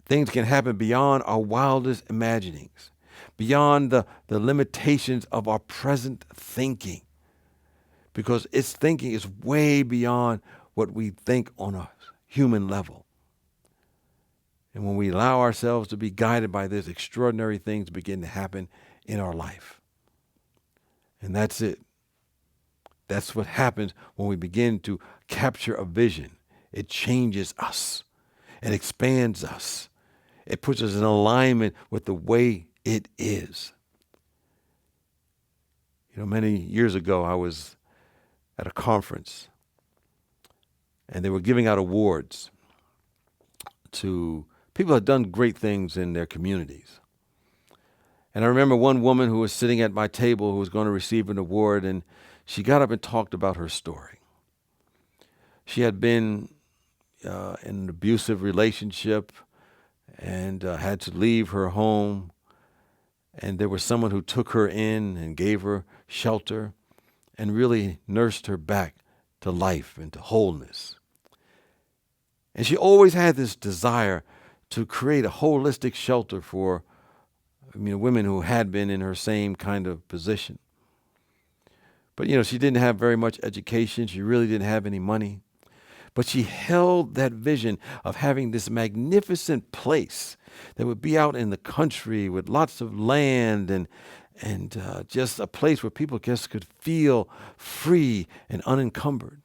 Things can happen beyond our wildest imaginings, beyond the limitations of our present thinking, because its thinking is way beyond what we think on a human level. And when we allow ourselves to be guided by this, extraordinary things begin to happen in our life. And that's it. That's what happens when we begin to capture a vision. It changes us. It expands us. It puts us in alignment with the way it is. You know, many years ago, I was at a conference, and they were giving out awards to people who had done great things in their communities. And I remember one woman who was sitting at my table who was going to receive an award, and she got up and talked about her story. She had been in an abusive relationship and had to leave her home. And there was someone who took her in and gave her shelter and really nursed her back to life and to wholeness. And she always had this desire to create a holistic shelter for women who had been in her same kind of position. But, she didn't have very much education. She really didn't have any money. But she held that vision of having this magnificent place that would be out in the country with lots of land and just a place where people just could feel free and unencumbered.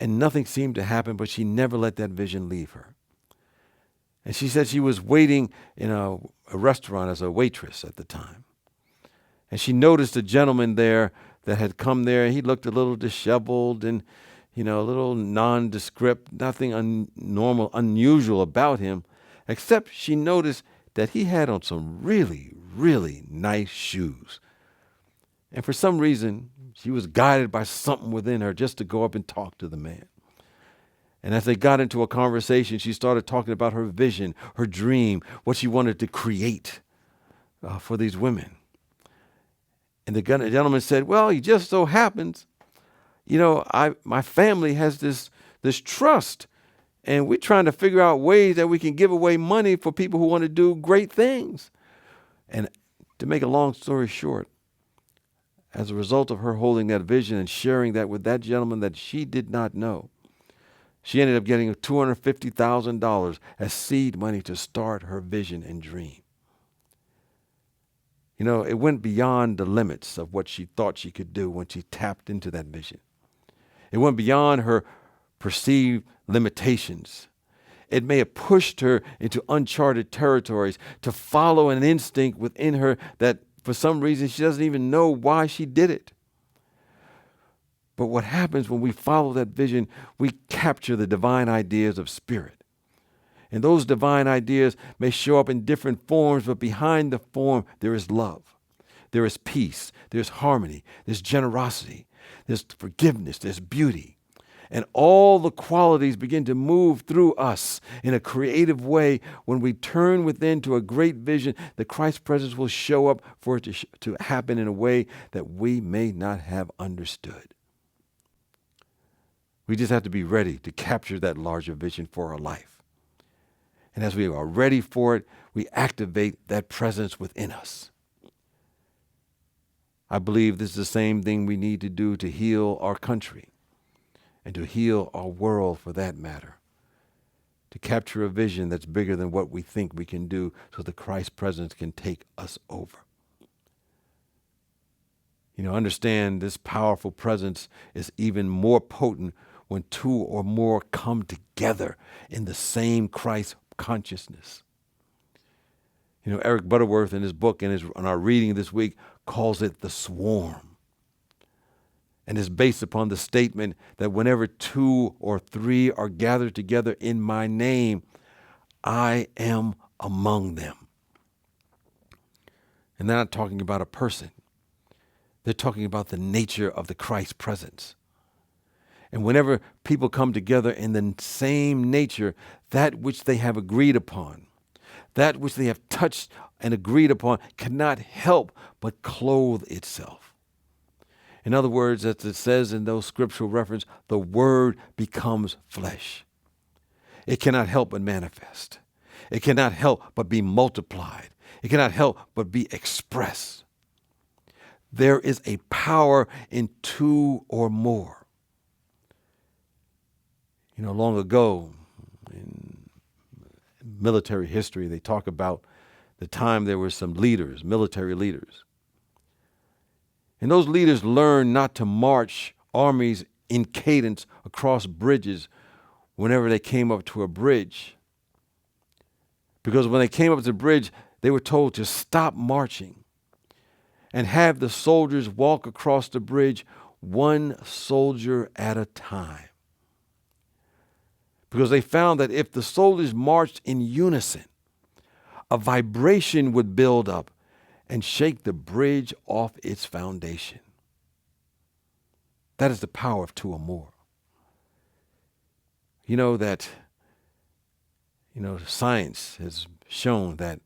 And nothing seemed to happen, but she never let that vision leave her. And she said she was waiting in a restaurant as a waitress at the time. And she noticed a gentleman there that had come there. He looked a little disheveled and, a little nondescript, nothing unusual about him, except she noticed that he had on some really, really nice shoes. And for some reason, she was guided by something within her just to go up and talk to the man. And as they got into a conversation, she started talking about her vision, her dream, what she wanted to create for these women. And the gentleman said, well, it just so happens, my family has this trust, and we're trying to figure out ways that we can give away money for people who want to do great things. And to make a long story short, as a result of her holding that vision and sharing that with that gentleman that she did not know, she ended up getting $250,000 as seed money to start her vision and dream. It went beyond the limits of what she thought she could do when she tapped into that vision. It went beyond her perceived limitations. It may have pushed her into uncharted territories to follow an instinct within her that for some reason she doesn't even know why she did it. But what happens when we follow that vision, we capture the divine ideas of spirit. And those divine ideas may show up in different forms, but behind the form, there is love. There is peace. There's harmony. There's generosity. There's forgiveness. There's beauty. And all the qualities begin to move through us in a creative way. When we turn within to a great vision, the Christ presence will show up for it to happen in a way that we may not have understood. We just have to be ready to capture that larger vision for our life. And as we are ready for it, we activate that presence within us. I believe this is the same thing we need to do to heal our country and to heal our world for that matter. To capture a vision that's bigger than what we think we can do so the Christ presence can take us over. Understand this powerful presence is even more potent when two or more come together in the same Christ consciousness. Eric Butterworth in his book and in our reading this week calls it the swarm. And is based upon the statement that whenever 2 or 3 are gathered together in my name, I am among them. And they're not talking about a person. They're talking about the nature of the Christ presence. And whenever people come together in the same nature, that which they have agreed upon, that which they have touched and agreed upon, cannot help but clothe itself. In other words, as it says in those scriptural references, the word becomes flesh. It cannot help but manifest. It cannot help but be multiplied. It cannot help but be expressed. There is a power in two or more. You know, long ago in military history, they talk about the time there were some leaders, military leaders. And those leaders learned not to march armies in cadence across bridges whenever they came up to a bridge. Because when they came up to the bridge, they were told to stop marching and have the soldiers walk across the bridge one soldier at a time. Because they found that if the soldiers marched in unison, a vibration would build up and shake the bridge off its foundation. That is the power of two or more. You know that, science has shown that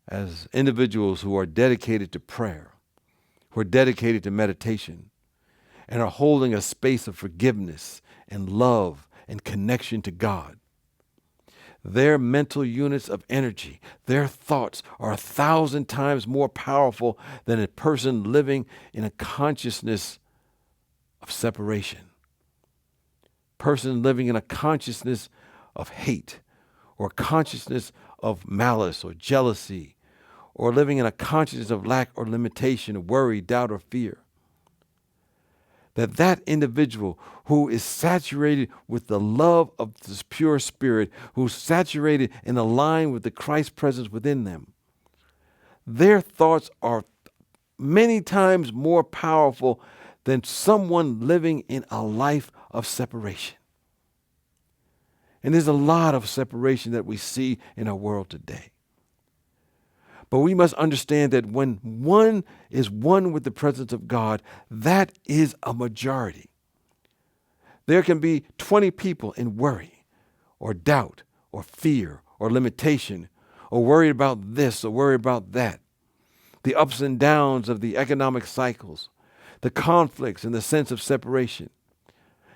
as individuals who are dedicated to prayer, who are dedicated to meditation, and are holding a space of forgiveness and love and connection to God, their mental units of energy, their thoughts are 1,000 times more powerful than a person living in a consciousness of separation. Person living in a consciousness of hate, or consciousness of malice or jealousy, or living in a consciousness of lack or limitation, worry, doubt, or fear. That individual who is saturated with the love of this pure spirit, who's saturated and aligned with the Christ presence within them, their thoughts are many times more powerful than someone living in a life of separation. And there's a lot of separation that we see in our world today. But we must understand that when one is one with the presence of God, that is a majority. There can be 20 people in worry or doubt or fear or limitation or worried about this or worried about that. The ups and downs of the economic cycles, the conflicts and the sense of separation.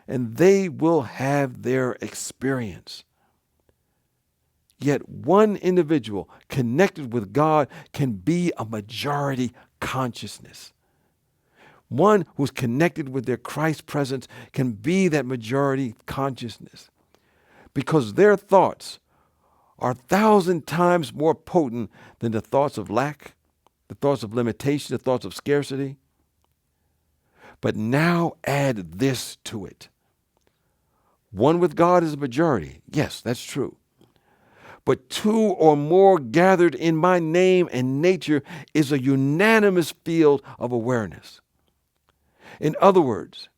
And they will have their experience. Yet one individual connected with God can be a majority consciousness. One who's connected with their Christ presence can be that majority consciousness, because their thoughts are 1,000 times more potent than the thoughts of lack, the thoughts of limitation, the thoughts of scarcity. But now add this to it. One with God is a majority. Yes, that's true. But two or more gathered in my name and nature is a unanimous field of awareness. In other words,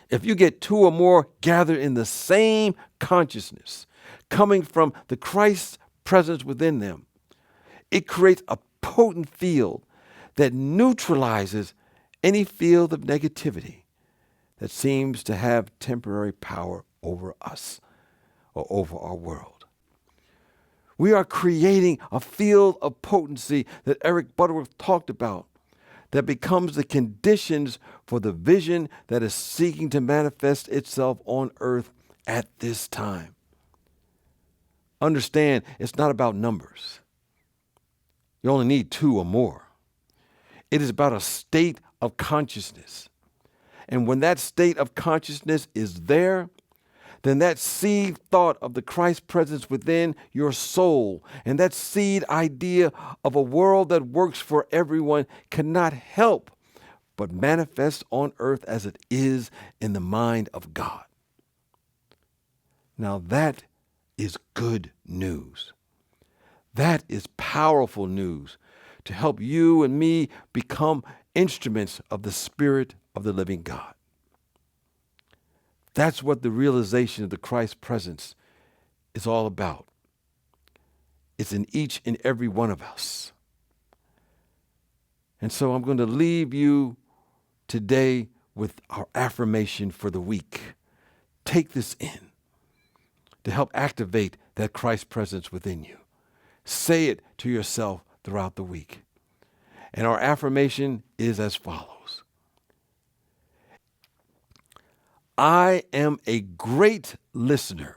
if you get two or more gathered in the same consciousness, coming from the Christ presence within them, it creates a potent field that neutralizes any field of negativity that seems to have temporary power over us or over our world. We are creating a field of potency that Eric Butterworth talked about that becomes the conditions for the vision that is seeking to manifest itself on earth at this time. Understand, it's not about numbers. You only need two or more. It is about a state of consciousness. And when that state of consciousness is there, then that seed thought of the Christ presence within your soul and that seed idea of a world that works for everyone cannot help but manifest on earth as it is in the mind of God. Now that is good news. That is powerful news to help you and me become instruments of the Spirit of the living God. That's what the realization of the Christ presence is all about. It's in each and every one of us. And so I'm going to leave you today with our affirmation for the week. Take this in to help activate that Christ presence within you. Say it to yourself throughout the week. And our affirmation is as follows. I am a great listener.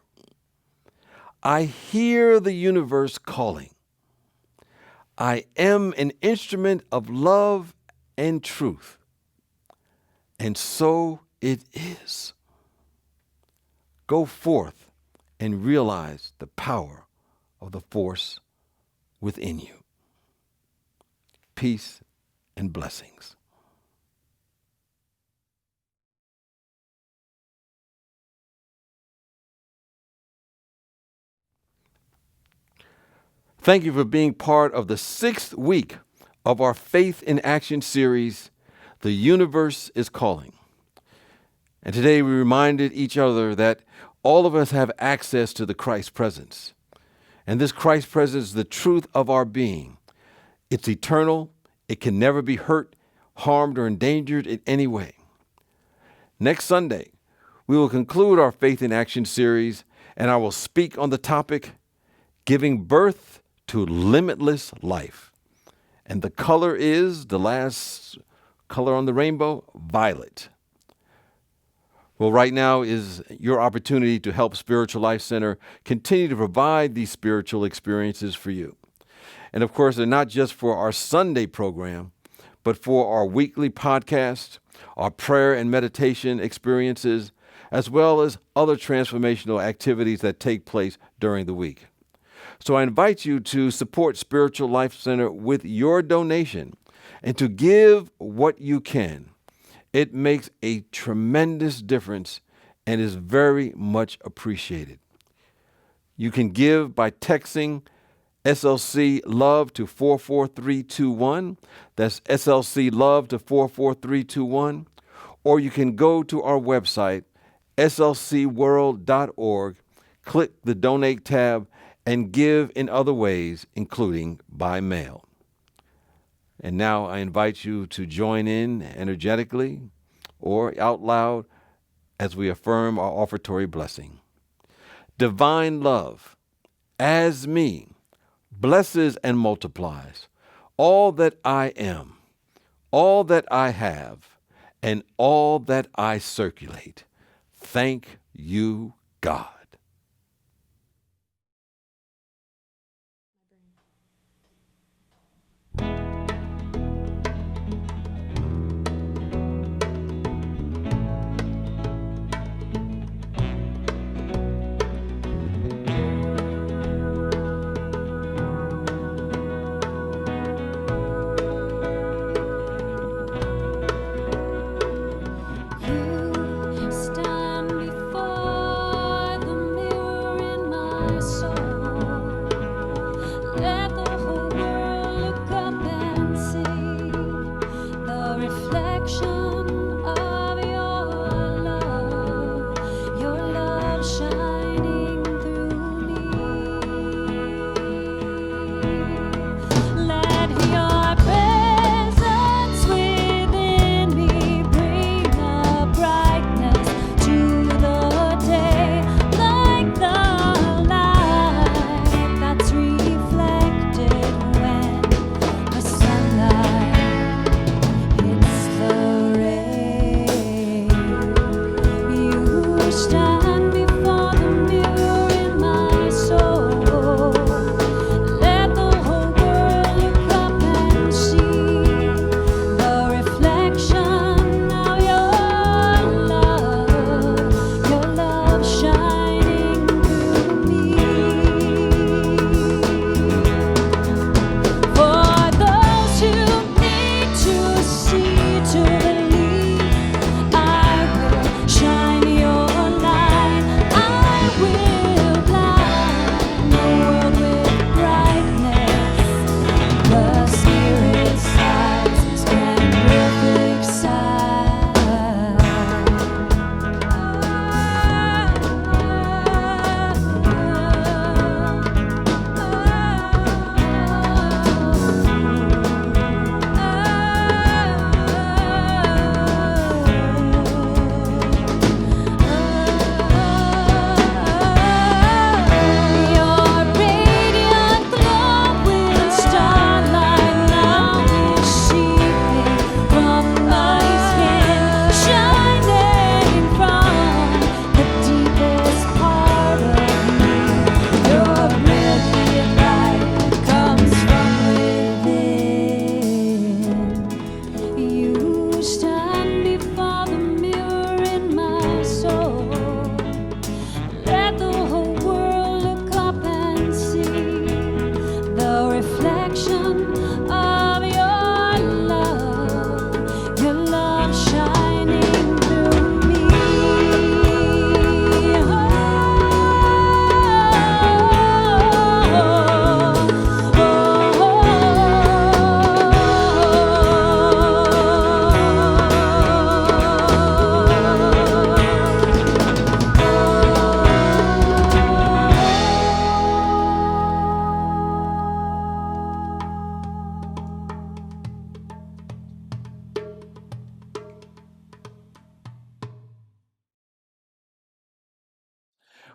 I hear the universe calling. I am an instrument of love and truth. And so it is. Go forth and realize the power of the force within you. Peace and blessings. Thank you for being part of the 6th week of our Faith in Action series, The Universe is Calling. And today we reminded each other that all of us have access to the Christ presence. And this Christ presence is the truth of our being. It's eternal. It can never be hurt, harmed, or endangered in any way. Next Sunday, we will conclude our Faith in Action series, and I will speak on the topic, Giving Birth to Limitless Life. And the color is, the last color on the rainbow, violet. Well, right now is your opportunity to help Spiritual Life Center continue to provide these spiritual experiences for you. And of course, they're not just for our Sunday program, but for our weekly podcast, our prayer and meditation experiences, as well as other transformational activities that take place during the week. So I invite you to support Spiritual Life Center with your donation and to give what you can. It makes a tremendous difference and is very much appreciated. You can give by texting SLC Love to 44321. That's SLC Love to 44321. Or you can go to our website, slcworld.org, click the Donate tab, and give in other ways, including by mail. And now I invite you to join in energetically or out loud as we affirm our offertory blessing. Divine love, as me, blesses and multiplies all that I am, all that I have, and all that I circulate. Thank you, God. You stand before the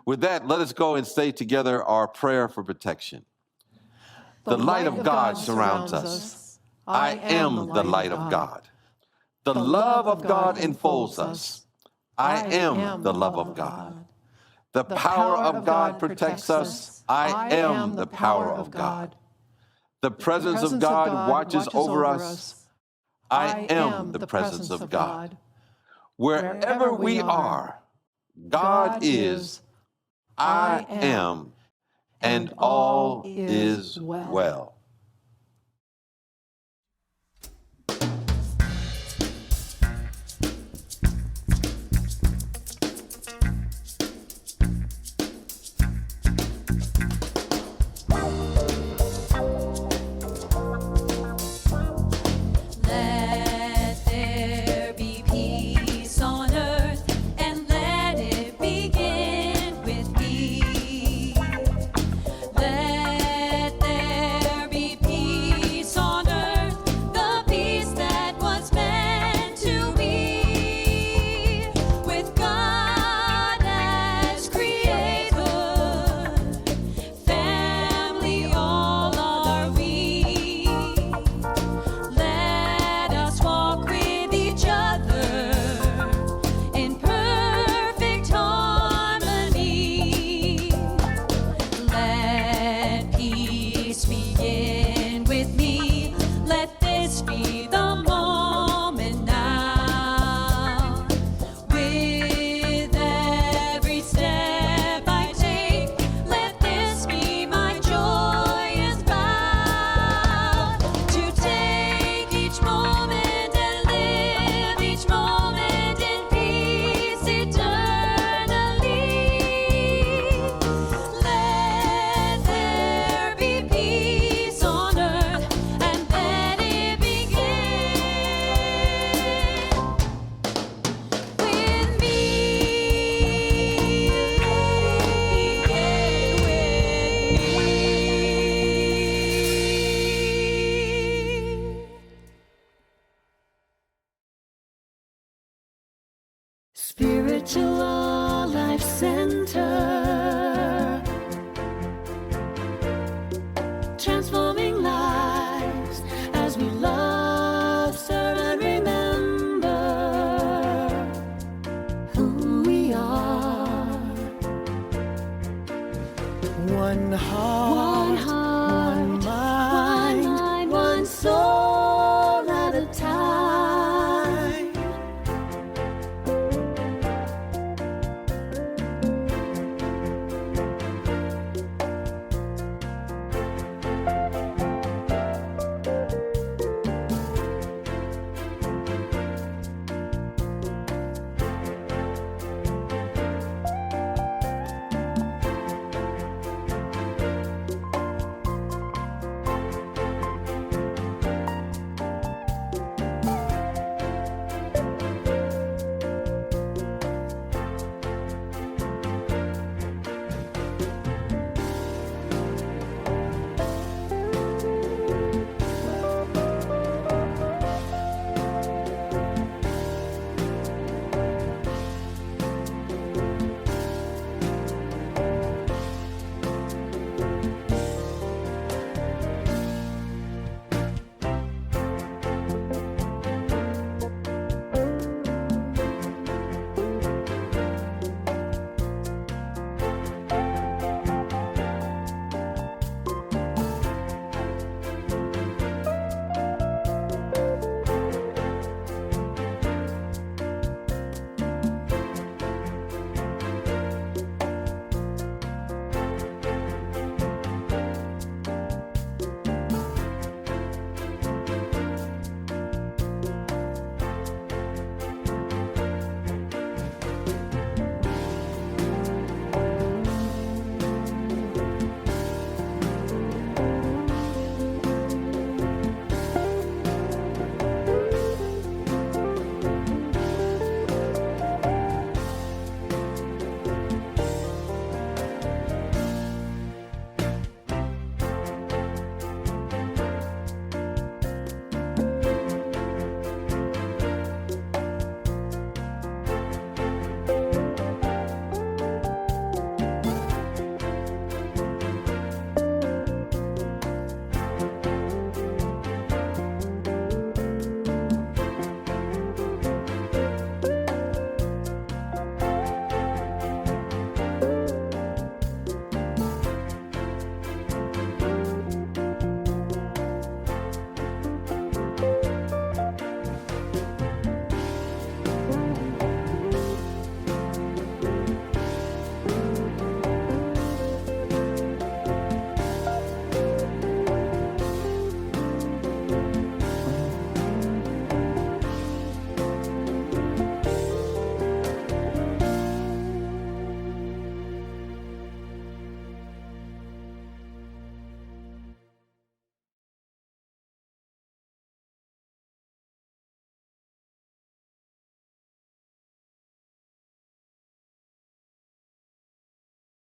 With that, let us go and say together our prayer for protection. The light of God surrounds us. I am the light of God. The love of God enfolds us. I am the love of God. The power of God protects us. I am the power of God. The presence of God watches over us. I am the presence of God. Wherever we are, God is, I am, and all is well. Let there be peace on earth, and let it begin with me. Let there be peace on earth, the peace that was meant to be. With God as creator, family all are we. Let us walk with each other in perfect harmony. Let peace begin with me. Let this be the moment now. With every step I take, let this be my joyous vow. To take each moment and live each moment in peace eternally. Let there be peace on earth, and let it begin with me. Spiritual